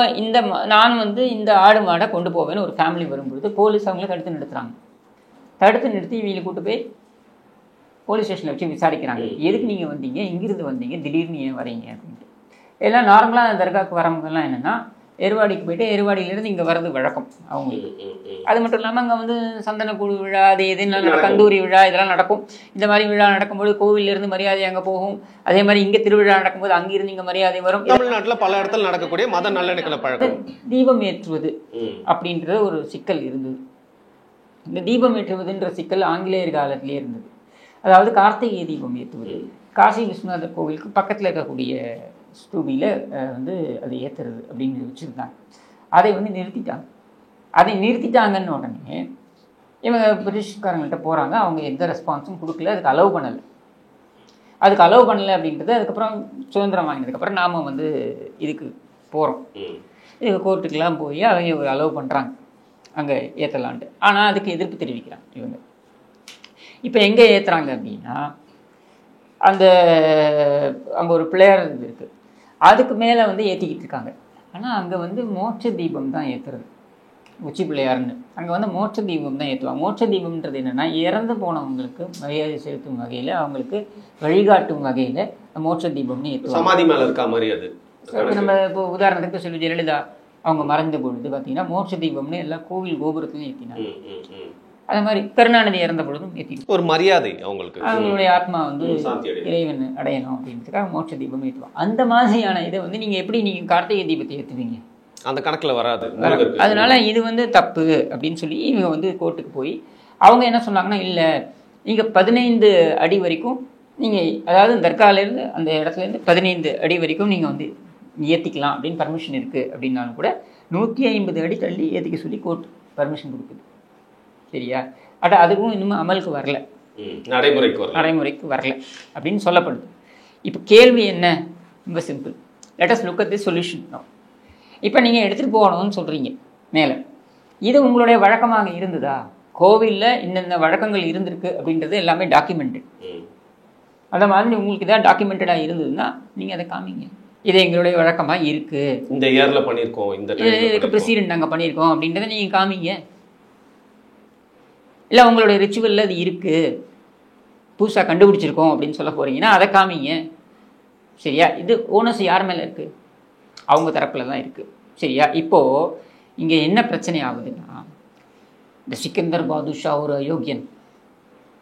நான் வந்து இந்த ஆடு மாடை கொண்டு போவேன்னு ஒரு ஃபேமிலி வரும்பொழுது போலீஸ் அவங்கள தடுத்து நிறுத்துறாங்க. தடுத்து நிறுத்தி இவங்களை கூட்டு போய் போலீஸ் ஸ்டேஷனில் வச்சு விசாரிக்கிறாங்க. எதுக்கு நீங்கள் வந்தீங்க, எங்கிருந்து வந்தீங்க, திடீர்னு ஏன் வரீங்க அப்படின்ட்டு. எல்லாம் நார்மலாக தர்காவுக்கு வரவங்கெல்லாம் என்னென்னா ஏர்வாடிக்கு போயிட்டு ஏர்வாடியிலேருந்து இங்கே வர்றது வழக்கம் அவங்களுக்கு. அது மட்டும் இல்லாமல் அங்கே வந்து சந்தனக்கூடு விழா, அது எதுனால கந்தூரி விழா இதெல்லாம் நடக்கும். இந்த மாதிரி விழா நடக்கும்போது கோவிலிருந்து மரியாதை அங்கே போகும். அதே மாதிரி இங்கே திருவிழா நடக்கும்போது அங்கிருந்து இங்கே மரியாதை வரும். தமிழ்நாட்டில் பல இடத்துல நடக்கக்கூடிய மத நல்லெண்ணெய்களை பழக்கம். தீபம் ஏற்றுவது அப்படின்ற ஒரு சிக்கல் இருந்தது. இந்த தீபம் ஏற்றுவதுன்ற சிக்கல் ஆங்கிலேயர் காலத்திலே இருந்தது. அதாவது கார்த்திகை தீபம் ஏற்றுவது, காசி விஸ்வநாதர் கோவிலுக்கு பக்கத்தில் இருக்கக்கூடிய ஸ்டூபியில் வந்து அதை ஏற்றுறது அப்படின்னு வச்சுருந்தாங்க. அதை வந்து நிறுத்திட்டாங்க. அதை நிறுத்திட்டாங்கன்னு உடனே இவங்க பிரிட்டிஷ்காரங்கள்ட்ட போகிறாங்க. அவங்க எந்த ரெஸ்பான்ஸும் கொடுக்கல, அதுக்கு அலோவ் பண்ணலை. அதுக்கு அலோவ் பண்ணலை அப்படின்றது அதுக்கப்புறம் சுதந்திரம் வாங்கினதுக்கப்புறம் நாம் வந்து இதுக்கு போகிறோம். இதுக்கு கோர்ட்டுக்கெலாம் போய் அவங்க அலோவ் பண்ணுறாங்க அங்கே ஏற்றலான்ட்டு. ஆனால் அதுக்கு எதிர்ப்பு தெரிவிக்கிறாங்க இவங்க. இப்போ எங்கே ஏற்றுறாங்க அப்படின்னா அங்கே ஒரு பிள்ளையார் இருக்குது, அதுக்கு மேலே வந்து ஏற்றிக்கிட்டு இருக்காங்க. ஆனால் அங்கே வந்து மோட்ச தீபம் தான் ஏற்றுறது, உச்சி பிள்ளையார்னு. அங்கே வந்து மோட்ச தீபம் தான் ஏற்றுவாங்க. மோட்ச தீபம்ன்றது என்னென்னா இறந்து போனவங்களுக்கு மரியாதை செலுத்தும் வகையில், அவங்களுக்கு வழிகாட்டும் வகையில் மோட்ச தீபம்னு ஏற்றுவாங்க. சமாதி மேலே இருக்கா மாதிரி அது. நம்ம இப்போ உதாரணத்துக்கு சொல்லி ஜெயலலிதா அவங்க மறைந்த பொழுது பார்த்தீங்கன்னா மோட்ச தீபம்னு எல்லா கோவில் கோபுரத்துலையும் ஏற்றினாங்க. அது மாதிரி கருணாநிதி இறந்த பொழுதும் ஏற்றிட்டு ஒரு மரியாதை அவங்களுக்கு, அவங்களுடைய ஆத்மா வந்து இறைவன் அடையணும் அப்படின்றதுக்காக மோட்ச தீபம் ஏற்றுவோம். அந்த மாதிரியான இதை வந்து நீங்கள் எப்படி நீங்கள் கார்த்திகை தீபத்தை ஏற்றுவீங்க? அந்த கணக்கில் வராது. அதனால இது வந்து தப்பு அப்படின்னு சொல்லி இவங்க வந்து கோர்ட்டுக்கு போய் அவங்க என்ன சொன்னாங்கன்னா, இல்லை நீங்கள் 15 அடி வரைக்கும் நீங்கள், அதாவது தர்காலேருந்து அந்த இடத்துலேருந்து 15 அடி வரைக்கும் நீங்கள் வந்து ஏற்றிக்கலாம் அப்படின்னு பர்மிஷன் இருக்குது. அப்படின்னாலும் கூட 150 அடி தள்ளி ஏற்றிக்க சொல்லி கோர்ட் பர்மிஷன் கொடுக்குது. சரியா? அதுவும் இன்னும் அமலுக்கு வரல, நடைமுறைக்கு வரல அப்படின்னு சொல்லப்படுது. இப்போ கேள்வி என்ன? ரொம்ப simple. Let us look at the solution now. இப்போ நீங்கள் எடுத்துகிட்டு போகணும்னு சொல்கிறீங்க மேலே, இது உங்களுடைய வழக்கமாக இருந்ததா? கோவிலில் இந்த வழக்கங்கள் இருந்திருக்கு அப்படின்றது எல்லாமே டாக்குமெண்டட். அந்த மாதிரி உங்களுக்கு இதாக டாக்குமெண்டடாக இருந்ததுன்னா நீங்கள் அதை காமிங்க. இது எங்களுடைய வழக்கமாக இருக்குது, இந்த இயரில் பண்ணியிருக்கோம், இந்த பிரசிடென்ட் நாங்கள் பண்ணியிருக்கோம் அப்படின்றத நீங்கள் காமிங்க. இல்லை உங்களுடைய ரிச்சுவலில் அது இருக்குது, புதுசாக கண்டுபிடிச்சிருக்கோம் அப்படின்னு சொல்ல போகிறீங்கன்னா அதை காமிங்க. சரியா? இது ஓனர்ஸ் யார் மேலே இருக்குது? அவங்க தரப்பில் தான் இருக்குது. சரியா? இப்போது இங்கே என்ன பிரச்சனை ஆகுதுன்னா, இந்த சிக்கந்தர் பாதுஷா ஒரு அயோக்கியன்,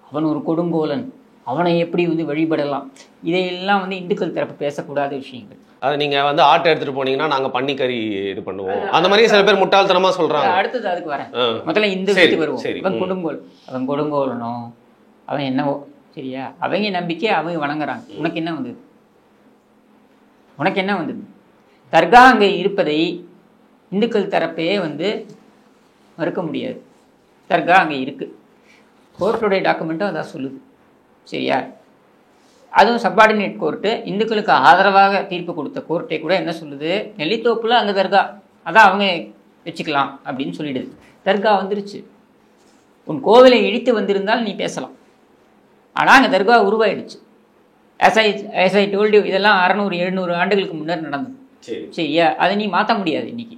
அவன் ஒரு கொடுங்கோலன், அவனை எப்படி வந்து வழிபடலாம், இதையெல்லாம் வந்து இந்துக்கள் தரப்பு பேசக்கூடாத விஷயங்கள். அது நீங்கள் வந்து ஆட்டை எடுத்துகிட்டு போனீங்கன்னா நாங்கள் பன்னிக்கறி இது பண்ணுவோம், அந்த மாதிரி சில பேர் முட்டாள்தனமாக சொல்கிறாங்க. அடுத்தது அதுக்கு வரேன். முதல்ல இந்த வீட்டுக்கு வருவோம். அவன் கொடுங்கோல், அவன் கொடுங்கோலனோ அவன் என்னவோ, சரியா? அவங்க நம்பிக்கை அவங்க வணங்குறாங்க. உனக்கு என்ன வந்தது? உனக்கு என்ன வந்தது? தர்கா அங்கே இருப்பதை இந்துக்கள் தரப்பே வந்து மறுக்க முடியாது. தர்கா அங்கே இருக்குது, கோர்ட்டுடைய டாக்குமெண்ட்டும் அதான் சொல்லுது. சரியா? அதுவும் சப்பார்டினேட் கோர்ட்டு, இந்துக்களுக்கு ஆதரவாக தீர்ப்பு கொடுத்த கோர்ட்டே கூட என்ன சொல்லுது, நெல்லித்தோப்பில் அங்கே தர்கா, அதான் அவங்க வச்சுக்கலாம் அப்படின்னு சொல்லிடுது. தர்கா வந்துருச்சு. உன் கோவிலை இடித்து வந்திருந்தால் நீ பேசலாம், ஆனால் அங்கே தர்கா உருவாயிடுச்சு. as I told you, இதெல்லாம் 600-700 ஆண்டுகளுக்கு முன்னர் நடந்தது. சரியா? அதை நீ மாற்ற முடியாது இன்னைக்கு.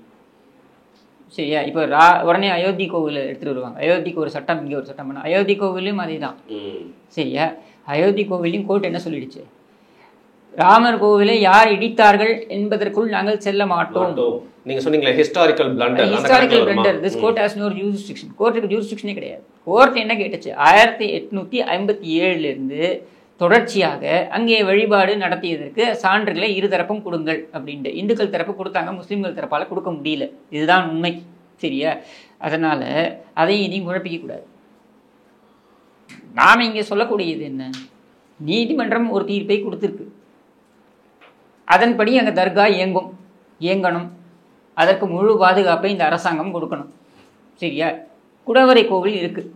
சரியா? இப்போ உடனே அயோத்தி கோவிலை எடுத்துகிட்டு வருவாங்க. அயோத்திக்கு ஒரு சட்டம், இங்கே ஒரு சட்டம் பண்ண. அயோத்தி கோவிலையும் அதே தான். சரியா? அயோத்தி கோவிலையும் கோர்ட் என்ன சொல்லிடுச்சு, ராமர் கோவிலை யார் இடித்தார்கள் என்பதற்குள் நாங்கள் செல்ல மாட்டோம். நீங்க சொன்னீங்களே historical blunder. This court has no jurisdiction. கோர்ட்டுக்கு ஜூரிஸ்டிக்ஷனே கிடையாது. கோர்ட் என்ன கேட்டுச்சு, 1857 இருந்து தொடர்ச்சியாக அங்கே வழிபாடு நடத்தியதற்கு சான்றுகளை இருதரப்பும் கொடுங்கள் அப்படின்ட்டு. இந்துக்கள் தரப்பு கொடுத்தாங்க, முஸ்லீம்கள் தரப்பால் கொடுக்க முடியல. இதுதான் உண்மை. சரியா? அதனால் அதையும் இனி குழப்பிக்க கூடாது. நாம் இங்கே சொல்லக்கூடியது என்ன, நீதிமன்றம் ஒரு தீர்ப்பை கொடுத்துருக்கு, அதன்படி அங்கே தர்கா இயங்கணும், அதற்கு முழு பாதுகாப்பை இந்த அரசாங்கம் கொடுக்கணும். சரியா? குடவரை கோவில் இருக்குது,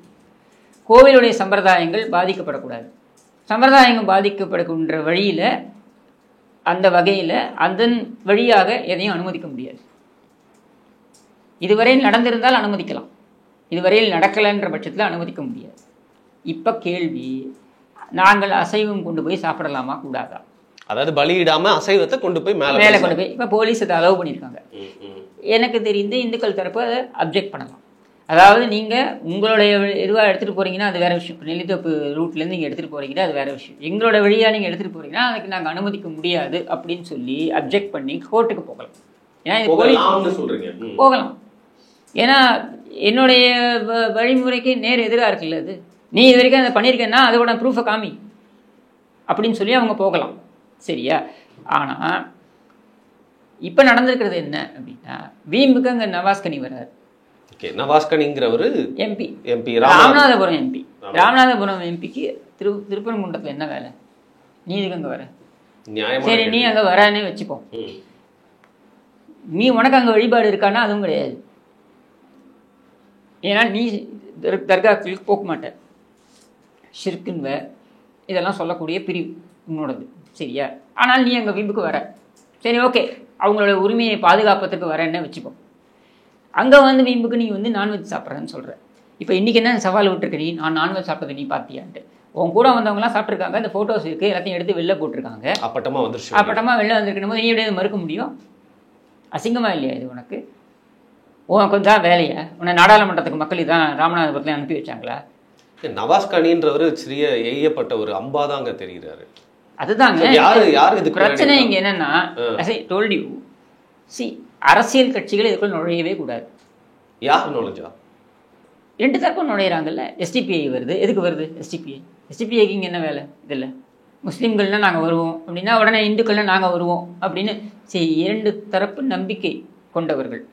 கோவிலுடைய சம்பிரதாயங்கள் பாதிக்கப்படக்கூடாது. சம்பிரதாயங்கள் பாதிக்கப்படுகின்ற வழியில், அந்த வகையில் அதன் வழியாக எதையும் அனுமதிக்க முடியாது. இதுவரையில் நடந்திருந்தால் அனுமதிக்கலாம், இதுவரையில் நடக்கலைன்ற பட்சத்தில் அனுமதிக்க முடியாது. இப்போ கேள்வி, நாங்கள் அசைவம் கொண்டு போய் சாப்பிடலாமா கூடாதா? அதாவது பலியிடாம அசைவத்தை கொண்டு போய் மேலே கொண்டு போய் இப்போ போலீஸ் அதை அலோவ் பண்ணியிருக்காங்க. எனக்கு தெரிந்து இந்துக்கள் தரப்பு அதை அப்ஜெக்ட் பண்ணலாம். அதாவது நீங்கள் உங்களுடைய இதுவாக எடுத்துகிட்டு போகிறீங்கன்னா அது வேறு விஷயம். நெல்லித்தோப்பு ரூட்லேருந்து நீங்கள் எடுத்துகிட்டு போகிறீங்கன்னா அது வேறு விஷயம். எங்களோட வழியாக நீங்கள் எடுத்துகிட்டு போகிறீங்கன்னா அதுக்கு நாங்கள் அனுமதிக்க முடியாது அப்படின்னு சொல்லி அப்ஜெக்ட் பண்ணி கோர்ட்டுக்கு போகலாம். ஏன்னா இது போலீஸ் போகலாம். ஏன்னா என்னுடைய வழிமுறைக்கு நேர் எதிராக இருக்குல்ல அது. நீ இது வரைக்கும் அதை பண்ணியிருக்கேன்னா அதோட ப்ரூஃபை காமி அப்படின்னு சொல்லி அவங்க போகலாம். சரியா? ஆனால் இப்போ நடந்திருக்கிறது என்ன அப்படின்னா, வீம்புக்கு அங்கே நவாஸ்கனி வர்றாரு. நவாஸ்கனிங்கிறவர் எம்பி ராமநாதபுரம் எம்பி. ராமநாதபுரம் எம்பிக்கு திருப்பரங்குன்றத்தில் என்ன வேலை? நீ இதுக்கு அங்கே வர? சரி, நீ அங்கே வரன்னு வச்சுப்போம். நீ உனக்கு அங்கே வழிபாடு இருக்கான்னா அதுவும் கிடையாது. ஏன்னா நீ தர்காக்களுக்கு போக மாட்ட. ஷிர்க்குன்வ இதெல்லாம் சொல்லக்கூடிய பிரிவு உன்னோடது. சரியா? ஆனால் நீ அங்கே வீம்புக்கு வர. சரி, ஓகே, அவங்களோட உரிமையை பாதுகாப்பதுக்கு வரேன்னு வச்சுப்போம். அங்கே வந்து வீம்புக்கு நீ வந்து நான்வெஜ் சாப்பிட்றேன்னு சொல்கிற. இப்போ இன்றைக்கி என்ன சவால் விட்டுருக்க நீ? நான் நான்வெஜ் சாப்பிட்றது நீ பார்த்தியான்ட்டு. உன் கூட வந்தவங்களாம் சாப்பிட்ருக்காங்க, அந்த ஃபோட்டோஸ் இருக்குது, எல்லாத்தையும் எடுத்து வெளில போட்டிருக்காங்க. அப்பட்டமாக வெளில வந்துருக்கணும் போது நீ எப்படி மறுக்க முடியும்? அசிங்கமாக இல்லையா இது உனக்கு? உனக்கு கொஞ்சம் வேலையை உன்னை நாடாளுமன்றத்துக்கு மக்கள் இதான் ராமநாதபுரத்தில் அனுப்பி வச்சாங்களா? நவாஸ்கனின்றவர் சிறிய எய்யப்பட்ட ஒரு அம்பாதாங்க தெரிகிறாரு. அதுதாங்க பிரச்சனை. இங்கே என்னன்னா, டோல்ட் யூ, சி, அரசியல் கட்சிகள் இதுக்குள்ள நுழையவே கூடாது. யார் நுழைஞ்சா? ரெண்டு தரப்பும் நுழையிறாங்கல்ல. எஸ்டிபிஐ வருது. எதுக்கு வருது எஸ்டிபிஐக்கு இங்கே என்ன வேலை? இதில் முஸ்லீம்கள்னா நாங்கள் வருவோம் அப்படின்னா உடனே இந்துக்கள்னா நாங்கள் வருவோம் அப்படின்னு. சரி, இரண்டு தரப்பு நம்பிக்கை கொண்டவர்கள்,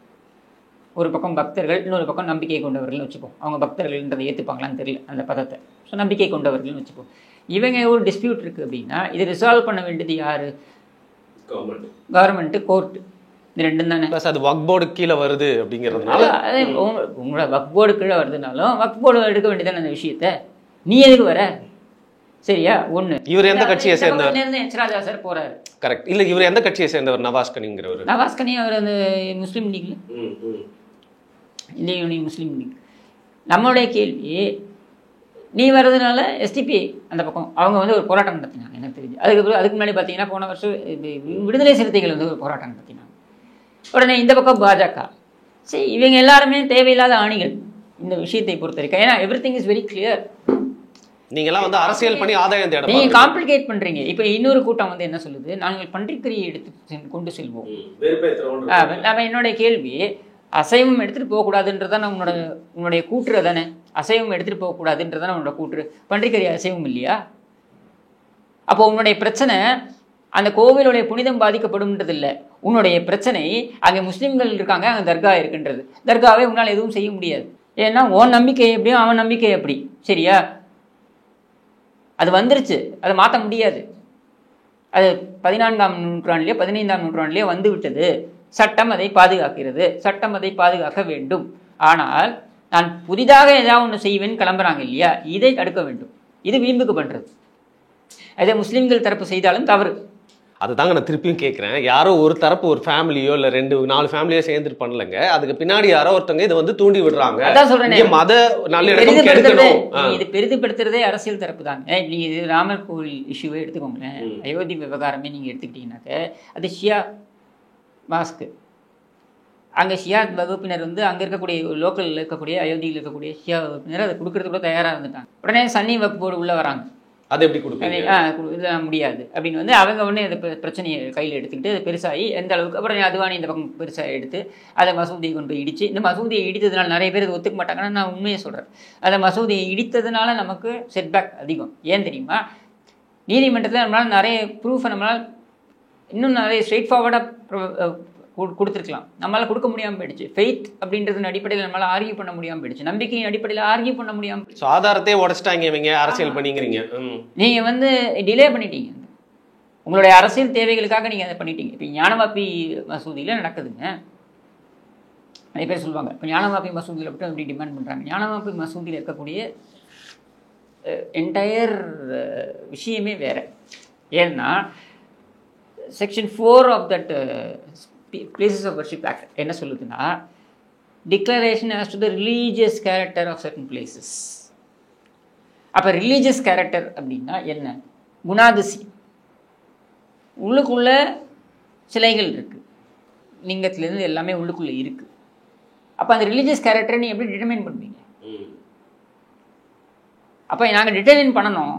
ஒரு பக்கம் பக்தர்கள், இன்னொரு பக்கம் நம்பிக்கை கொண்டவர்கள்னு வச்சுப்போம். அவங்க பக்தர்கள்ன்றதை ஏற்றுப்பாங்களான்னு தெரியல அந்த பதத்தை. ஸோ நம்பிக்கை கொண்டவர்கள்னு வச்சுப்போம். இவங்க ஒரு டிஸ்பியூட் இருக்குது அப்படின்னா இதை ரிசால்வ் பண்ண வேண்டியது யார்? Government, court. இது ரெண்டும் தானே. அது வக்ஃப் போர்டு கீழே வருது அப்படிங்கிறதுனால உங்களோட வக்ஃப் போர்டு கீழே வருதுனாலும் வக்ஃப் போர்டு எடுக்க வேண்டியதானே அந்த விஷயத்த. நீ எதுக்கு வர? சரியா? ஒன்று, இவர் எந்த கட்சியை சேர்ந்தவர்? எச்ராஜா சார் போறாரு. கரெக்ட். இல்லை, இவர் எந்த கட்சியை சேர்ந்தவர்? நவாஸ்கனிங்கிறவர். நவாஸ்கனி அவர் அந்த முஸ்லீம் லீக்ல, இந்திய யூனியன் முஸ்லீம் லீக். நம்மளுடைய கேள்வி, நீ வர்றதுனால எஸ்டிபிஐ அந்த பக்கம் அவங்க வந்து ஒரு போராட்டம் நடத்தினாங்க எனக்கு தெரிஞ்சு. அதுக்கு முன்னாடி பார்த்தீங்கன்னா போன வருஷம் விடுதலை சிறுத்தைகள் வந்து ஒரு போராட்டம் நடத்தினாங்க. உடனே இந்த பக்கம் பாஜக. சரி, இவங்க எல்லாருமே தேவையில்லாத ஆணிகள் இந்த விஷயத்தை பொறுத்த வரைக்கும். ஏன்னா every thing is very clear. நீங்களாம் வந்து அரசியல் பண்ணி ஆதாயம் தேட நீங்கள் காம்ப்ளிகேட் பண்ணுறீங்க. இப்போ இன்னொரு கூட்டம் வந்து என்ன சொல்லுது, நாங்கள் பன்றிக்கறியை எடுத்து கொண்டு செல்வோம். நம்ம என்னுடைய கேள்வி, அசைவம் எடுத்துகிட்டு போகக்கூடாதுன்றதான் உன்னுடைய கூற்று தானே. அசைவம் எடுத்துகிட்டு போகக்கூடாதுன்றதானே உன்னோட கூற்று. பன்றிக்கறி அசைவம் இல்லையா? அப்போ உன்னுடைய பிரச்சனை அந்த கோவிலுடைய புனிதம் பாதிக்கப்படும்ன்றது இல்லை. உன்னுடைய பிரச்சனை அங்கே முஸ்லீம்கள் இருக்காங்க, அங்கே தர்கா இருக்குன்றது. தர்காவே உன்னால் எதுவும் செய்ய முடியாது. ஏன்னா உன் நம்பிக்கை எப்படியும் அவன் நம்பிக்கை எப்படி. சரியா? அது வந்துருச்சு, அதை மாற்ற முடியாது. அது 14ஆம் நூற்றாண்டிலே 15ஆம் நூற்றாண்டிலே வந்து விட்டது. சட்டம் அதை பாதுகாக்கிறது. சட்டம் அதை பாதுகாக்க வேண்டும். ஆனால் நான் புதிதாக ஏதாவது ஒன்று செய்வேன்னு கிளம்புறாங்க இல்லையா, இதை தடுக்க வேண்டும். இது வீம்புக்கு பண்ணுறது. அதை முஸ்லீம்கள் தரப்பு செய்தாலும் தவறு. அதுதாங்க நான் திருப்பியும் கேட்குறேன். யாரோ ஒரு தரப்பு, ஒரு ஃபேமிலியோ இல்லை 2-4 ஃபேமிலியோ சேர்ந்துட்டு பண்ணலங்க. அதுக்கு பின்னாடி யாரோ ஒருத்தவங்க இதை வந்து தூண்டி விடுறாங்க. அதான் சொல்றேன், மத இது பெரிதுபடுத்துறதே அரசியல் தரப்பு தாங்க. நீங்க இது ராமர் கோவில் இஷ்யூவே எடுத்துக்கோங்களேன். அயோத்தி விவகாரமே நீங்க எடுத்துக்கிட்டீங்கன்னாக்க அது ஷியா மாஸ்க்கு. அங்கே ஷியா வகுப்பினர் வந்து அங்கே இருக்கக்கூடிய லோக்கலில் இருக்கக்கூடிய அயோத்தியில் இருக்கக்கூடிய ஷியா வகுப்பினர் அதை கொடுக்கறதுக்கு கூட தயாராக இருந்துட்டாங்க. உடனே சன்னி வகுப்பு போர்டு உள்ளே வராங்க. அது எப்படி கொடுக்க முடியாது அப்படின்னு வந்து அவங்க உடனே அந்த பிரச்சனையை கையில் எடுத்துக்கிட்டு அது பெருசாகி எந்த அளவுக்கு. அப்புறம் அதுவானி இந்த பக்கம் பெருசாக எடுத்து அதை மசூதியை கொண்டு போய் இடித்து, இந்த மசூதியை இடித்ததுனால நிறைய பேர் அதை ஒத்துக்க மாட்டாங்கன்னா நான் உண்மையை சொல்கிறேன். அந்த மசூதியை இடித்ததுனால நமக்கு செட்பேக் அதிகம். ஏன் தெரியுமா? நீதிமன்றத்தில் நம்மளால் நிறைய ப்ரூஃபை நம்மளால் இன்னும் நிறைய ஸ்ட்ரெயிட் ஃபார்வர்டாக கொடுத்துருக்கலாம். நம்மளால் கொடுக்க முடியாமல் போயிடுச்சு. ஃபெய்த் அப்படின்றதன் அடிப்படையில் நம்மளால் ஆர்கியூ பண்ண முடியாமல் போயிடுச்சு. நம்பிக்கையின் அடிப்படையில் ஆர்கியூ பண்ண முடியாமல் போயிடுச்சு. ஆதாரத்தையே உடச்சிட்டாங்க இவங்க, அரசியல் பண்ணிக்கிறீங்க. நீங்கள் வந்து டிலே பண்ணிட்டீங்க. உங்களுடைய அரசியல் தேவைகளுக்காக நீங்கள் அதை பண்ணிட்டீங்க. இப்போ ஞானவாப்பி மசூதியில் நடக்குதுங்க. நிறைய பேர் சொல்லுவாங்க, இப்போ ஞானவாப்பி மசூதியில் மட்டும் எப்படி டிமாண்ட் பண்ணுறாங்க. ஞானவாப்பி மசூதியில் இருக்கக்கூடிய என்டையர் விஷயமே வேறு. ஏன்னா section 4 of that Places of Worship Act என்ன சொல்லுதுன்னா, declaration as to the religious character of certain places. அப்போ ரிலீஜியஸ் கேரக்டர் அப்படின்னா என்ன? குணாதிசயம். உள்ளுக்குள்ள சிலைகள் இருக்குது, லிங்கத்துலேருந்து எல்லாமே உள்ளுக்குள்ளே இருக்குது. அப்போ அந்த ரிலீஜியஸ் கேரக்டரை நீ எப்படி டிட்டர்மைன் பண்ணுவீங்க? அப்போ நாங்கள் டிட்டர்மைன் பண்ணணும்,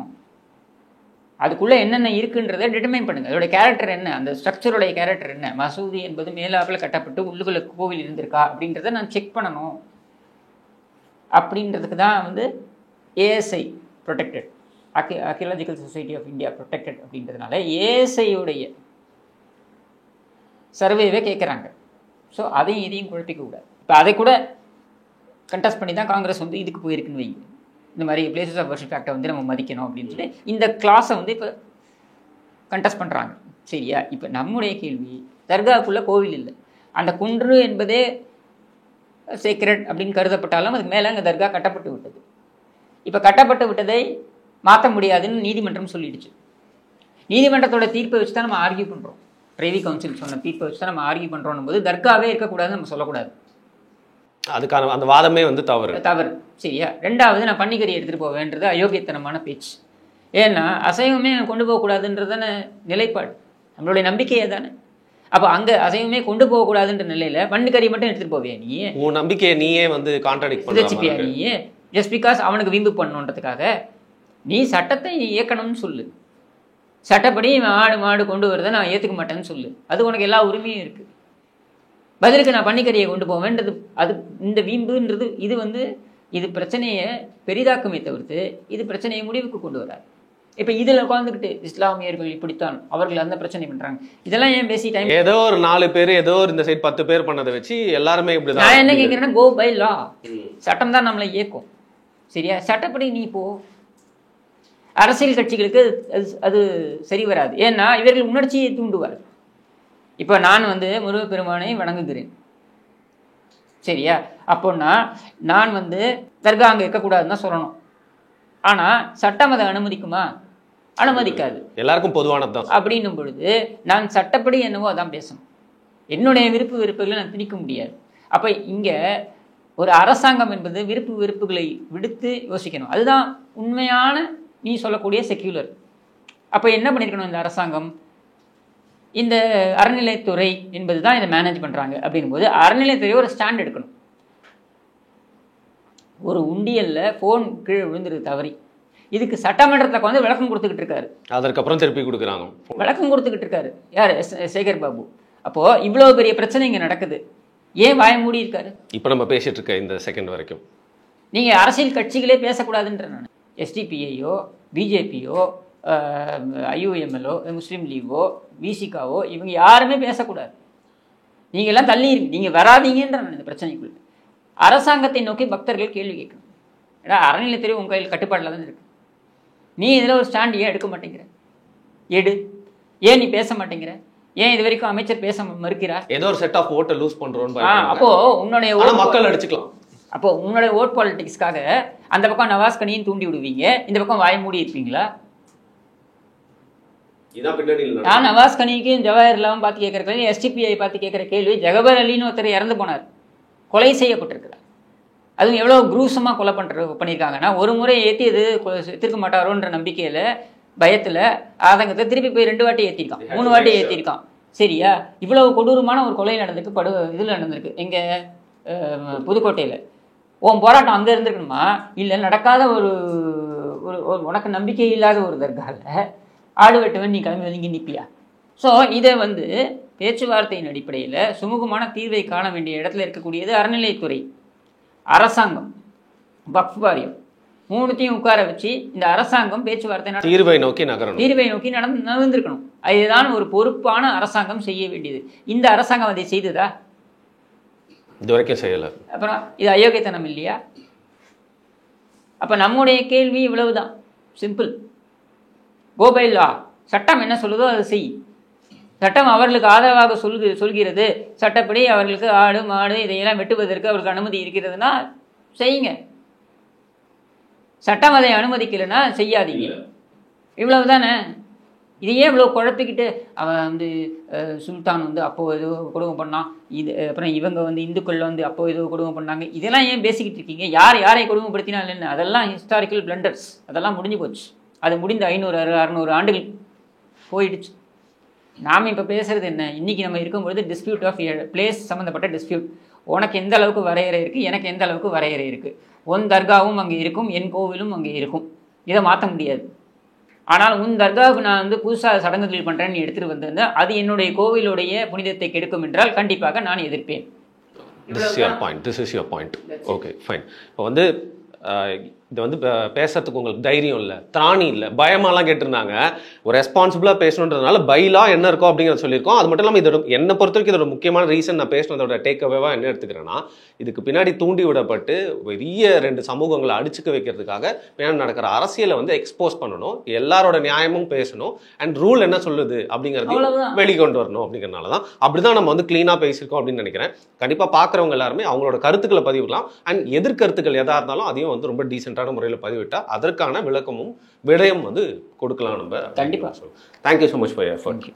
அதுக்குள்ளே என்னென்ன இருக்குன்றதை டிட்டர்மைன் பண்ணுங்கள். அதோட கேரக்டர் என்ன, அந்த ஸ்ட்ரக்சருடைய கேரக்டர் என்ன. மசூதி என்பது மேலாப்பில் கட்டப்பட்டு உள்ளுக்குள்ள கோவில் இருந்திருக்கா அப்படின்றத நான் செக் பண்ணணும். அப்படின்றதுக்கு தான் வந்து ASI protected, archaeological society of India protected அப்படின்றதுனால ஏஎஸ்ஐயுடைய சர்வேவே கேட்குறாங்க. ஸோ அதையும் இதையும் குழப்பிக்க கூடாது. இப்போ அதை கூட கண்டெஸ்ட் பண்ணி தான் காங்கிரஸ் வந்து இதுக்கு போயிருக்குன்னு வைங்க, இந்த மாதிரி பிளேசஸ் ஆஃப் வர்ஷிப் ஆக்டை வந்து நம்ம மதிக்கணும் அப்படின்னு சொல்லி இந்த கிளாஸை வந்து இப்போ கண்டெஸ்ட் பண்ணுறாங்க. சரியா? இப்போ நம்முடைய கேள்வி, தர்காவுக்குள்ளே கோவில் இல்லை, அந்த குன்று என்பதே சீக்ரெட் அப்படின்னு கருதப்பட்டாலும் அதுக்கு மேலே அங்கே தர்கா கட்டப்பட்டு விட்டது. இப்போ கட்டப்பட்டு விட்டதை மாற்ற முடியாதுன்னு நீதிமன்றம் சொல்லிடுச்சு. நீதிமன்றத்தோட தீர்ப்பை வச்சு தான் நம்ம ஆர்கியூ பண்ணுறோம். பிரைவி கவுன்சில் சொன்ன தீர்ப்பை வச்சு தான் நம்ம ஆர்கியூ பண்ணுறோம் போது தர்காவே இருக்கக்கூடாதுன்னு நம்ம சொல்லக்கூடாது. அதுக்கான அந்த வாதமே வந்து தவறு. சரியா? ரெண்டாவது, நான் பன்னிக்கறி எடுத்துகிட்டு போவேன்றது அயோக்கியத்தனமான பேச்சு. ஏன்னா அசைவமே கொண்டு போகக்கூடாதுன்றதான நிலைப்பாடு, நம்மளுடைய நம்பிக்கையே தானே. அப்போ அங்கே அசைவமே கொண்டு போகக்கூடாதுன்ற நிலையில் பன்னிக்கறி மட்டும் எடுத்துகிட்டு போவியா நீ? உன் நம்பிக்கையை நீயே வந்து கான்ட்ராடிக்ட் பண்ணிச்சிப்பியா நீயே? ஜஸ்ட் பிகாஸ் அவனுக்கு வீம்பு பண்ணணுன்றதுக்காக நீ சட்டத்தை இயக்கணும்னு சொல்லு. சட்டப்படி ஆடு மாடு கொண்டு வரதை நான் ஏற்றுக்க மாட்டேன்னு சொல்லு. அது உனக்கு எல்லா உரிமையும் இருக்குது. பதிலுக்கு நான் பன்னிக்கறியை கொண்டு போவேன்றது அது இந்த வீம்புன்றது இது வந்து இது பிரச்சனையை பெரிதாக்குமே தவிர்த்து இது பிரச்சனையை முடிவுக்கு கொண்டு வராது. இப்போ இதில் உட்காந்துக்கிட்டு இஸ்லாமியர்கள் இப்படித்தான், அவர்கள் அந்த பிரச்சனை பண்ணுறாங்க, இதெல்லாம் ஏன் பேசி டைம்? ஏதோ ஒரு 4 பேர் ஏதோ ஒரு இந்த சைட் 10 பேர் பண்ணதை வச்சு எல்லாருமே இப்படி தான். நான் என்ன கேட்குறேன்னா, கோ பை லா. சட்டம் தான் நம்மளை இயக்கும். சரியா? சட்டப்படி நீ போ. அரசியல் கட்சிகளுக்கு அது சரி வராது. ஏன்னா இவர்கள் உணர்ச்சியை தூண்டுவார். இப்போ நான் வந்து முருகப்பெருமானை வணங்குகிறேன். சரியா? அப்போன்னா நான் வந்து தர்கா அங்கே இருக்கக்கூடாதுன்னு தான் சொல்லணும். ஆனால் சட்டம் அதை அனுமதிக்குமா? அனுமதிக்காது. எல்லாருக்கும் பொதுவானது அப்படின்னும் பொழுது நான் சட்டப்படி என்னவோ அதான் பேசணும். என்னுடைய விருப்பு வெறுப்புகளை நான் திணிக்க முடியாது. அப்போ இங்கே ஒரு அரசாங்கம் என்பது விருப்பு வெறுப்புகளை விடுத்து யோசிக்கணும். அதுதான் உண்மையான நீ சொல்லக்கூடிய செக்யூலர். அப்போ என்ன பண்ணியிருக்கணும் இந்த அரசாங்கம்? இந்த அறநிலைத்துறை என்பது தான் இதை மேனேஜ் பண்ணுறாங்க. அப்படின்னும் போது அறநிலைத்துறை ஒரு ஸ்டாண்ட் எடுக்கணும். ஒரு உண்டியலில் ஃபோன் கீழே விழுந்துருக்கு தவறி, இதுக்கு சட்டமன்றத்தில் வந்து விளக்கம் கொடுத்துக்கிட்டு இருக்காரு. அதற்கப்புறம் திருப்பி கொடுக்குறாங்க. விளக்கம் கொடுத்துக்கிட்டு இருக்காரு யார்? சேகர் பாபு. அப்போது இவ்வளோ பெரிய பிரச்சனை இங்கே நடக்குது, ஏன் வாய மூடி இருக்காரு? இப்போ நம்ம பேசிகிட்டு இருக்க இந்த செகண்ட் வரைக்கும் நீங்கள் அரசியல் கட்சிகளே பேசக்கூடாதுன்ற நான் எஸ்டிபிஐயோ பிஜேபியோ ஐயூஎம்எல்ஓ முஸ்லீம் லீகோ விசிகாவோ இவங்க யாருமே பேசக்கூடாது. நீங்கள் எல்லாம் தள்ளி இருக்கு, நீங்கள் வராதீங்கன்ற நான் இந்த பிரச்சனைக்குள்ள. அரசாங்கத்தை நோக்கி பக்தர்கள் கேள்வி கேட்கணும். ஏன்னா அறநிலையத்துறை உங்கள் கையில் கட்டுப்பாடில் தான் இருக்குது. நீ இதில் ஒரு ஸ்டாண்ட் ஏன் எடுக்க மாட்டேங்கிற? எடு. ஏன் நீ பேச மாட்டேங்கிற? ஏன் இது வரைக்கும் அமைச்சர் பேச மறுக்கிறார்? ஏதோ ஒரு செட் ஆஃப் ஓட்டை லூஸ் பண்ணுறோன்னு. அப்போது உன்னுடைய மக்கள் அடிச்சுக்கலாம். அப்போ உன்னுடைய ஓட் பாலிட்டிக்ஸ்க்காக அந்த பக்கம் நவாஸ் கனியும் தூண்டி விடுவீங்க, இந்த பக்கம் வாய மூடி இருப்பீங்களா? நான் நவாஸ் கனிக்கும் ஜவஹர்லாவும் பார்த்து கேட்குற கேள்வி, எஸ்டிபிஐ பார்த்து கேட்குற கேள்வி, ஜகபர் அலின்னு ஒருத்தர் இறந்து போனார், கொலை செய்யப்பட்டிருக்கிறார். அதுவும் எவ்வளோ குரூசமாக கொலை பண்ணியிருக்காங்கன்னா, ஒரு முறை ஏற்றி இது திருக்க மாட்டாரோன்ற நம்பிக்கையில் பயத்தில் ஆதங்கத்தை திருப்பி போய் 2 வாட்டி ஏற்றிருக்கான், 3 வாட்டி ஏற்றிருக்கான். சரியா? இவ்வளவு கொடூரமான ஒரு கொலை நடந்திருக்கு, இதில் நடந்திருக்கு எங்கே புதுக்கோட்டையில். உன் போராட்டம் அங்கே இருந்திருக்கணுமா? இல்லை நடக்காத ஒரு உனக்கு நம்பிக்கை இல்லாத ஒரு தர்காவில் ஆடு வெட்டுவன் நீ கிளம்பி ஒதுங்கி நிற்பியா? ஸோ இதை வந்து பேச்சுவார்த்தையின் அடிப்படையில் சுமூகமான தீர்வை காண வேண்டிய இடத்துல இருக்கக்கூடியது அறநிலைத்துறை, அரசாங்கம், வக்ஃப் வாரியம், 3த்தையும் உட்கார வச்சு இந்த அரசாங்கம் பேச்சுவார்த்தை தீர்வை நோக்கி நடந்திருக்கணும். அதுதான் ஒரு பொறுப்பான அரசாங்கம் செய்ய வேண்டியது. இந்த அரசாங்கம் அதை செய்ததா? இது வரைக்கும் செய்யலை. அப்புறம் இது அயோக்கியத்தனம் இல்லையா? அப்போ நம்முடைய கேள்வி இவ்வளவுதான், சிம்பிள். கோபைலா சட்டம் என்ன சொல்லுதோ அதை செய். சட்டம் அவர்களுக்கு ஆதரவாக சொல்கிறது, சட்டப்படி அவர்களுக்கு ஆடு மாடு இதையெல்லாம் வெட்டுவதற்கு அவர்களுக்கு அனுமதி இருக்கிறதுனா செய்யுங்க. சட்டம் அதை அனுமதிக்கலைன்னா செய்யாதீங்க. இவ்வளவு தானே. இதையே இவ்வளோ குழப்பிக்கிட்டு அவன் வந்து சுல்தான் வந்து அப்போ ஏதோ கொடுமை பண்ணான், இது அப்புறம் இவங்க வந்து இந்துக்கள் வந்து அப்போ ஏதோ கொடுமை பண்ணாங்க, இதெல்லாம் ஏன் பேசிக்கிட்டு இருக்கீங்க? யாரை கொடுமைப்படுத்தினா இல்லைன்னு? அதெல்லாம் ஹிஸ்டாரிக்கல் பிளண்டர்ஸ், அதெல்லாம் முடிஞ்சு போச்சு. அது முடிந்த 500-600 ஆண்டுகள் போயிடுச்சு. நாம் இப்போ பேசுகிறது என்ன, இன்றைக்கி நம்ம இருக்கும்பொழுது டிஸ்பியூட் ஆஃப் பிளேஸ் சம்மந்தப்பட்ட டிஸ்பியூட். உனக்கு எந்த அளவுக்கு வரையறை இருக்குது, எனக்கு எந்த அளவுக்கு வரையறை இருக்குது. உன் தர்காவும் அங்கே இருக்கும், என் கோவிலும் அங்கே இருக்கும். இதை மாற்ற முடியாது. ஆனால் உன் தர்காவுக்கு நான் வந்து புதுசாக சடங்குகள் பண்ணுறேன்னு நீ எடுத்துகிட்டு வந்திருந்தேன், அது என்னுடைய கோவிலுடைய புனிதத்தை கெடுக்கும் என்றால் கண்டிப்பாக நான் எதிர்ப்பேன். This is your point. Okay fine. இப்போ வந்து இது வந்து பேசுறதுக்கு உங்களுக்கு தைரியம் இல்லை, திராணி இல்லை, பயமாலாம் கேட்டிருந்தாங்க. ஒரு ரெஸ்பான்சிபிளாக பேசணுன்றதுனால பைலா என்ன இருக்கோ அப்படிங்கிறத சொல்லியிருக்கோம். அது மட்டும் இல்லாமல் இதோட என்னை பொறுத்த வரைக்கும் இதோட முக்கியமான ரீசன் நான் பேசினதோட டேக் அவேவாக என்ன எடுத்துக்கிறேன்னா, இதுக்கு பின்னாடி தூண்டி விடப்பட்டு பெரிய 2 சமூகங்களை அடிச்சுக்க வைக்கிறதுக்காக பின்னாடி நடக்கிற அரசியலை வந்து எக்ஸ்போஸ் பண்ணணும், எல்லாரோட நியாயமும் பேசணும், அண்ட் ரூல் என்ன சொல்லுது அப்படிங்கிறதையும் வெளிக்கொண்டு வரணும். அப்படிங்கிறனால தான் அப்படிதான் நம்ம வந்து க்ளீனாக பேசியிருக்கோம் அப்படின்னு நினைக்கிறேன். கண்டிப்பாக பார்க்குறவங்க எல்லாருமே அவங்களோட கருத்துக்களை பதிவிடலாம். அண்ட் எதிர்கருத்துக்கள் எதாக இருந்தாலும் அதையும் வந்து ரொம்ப டீசெண்டாக முறையில் பதிவிட்டா அதற்கான விளக்கமும் விடயம் வந்து கொடுக்கலாம் நம்ம. கண்டிப்பாக. Thank you so much for your effort.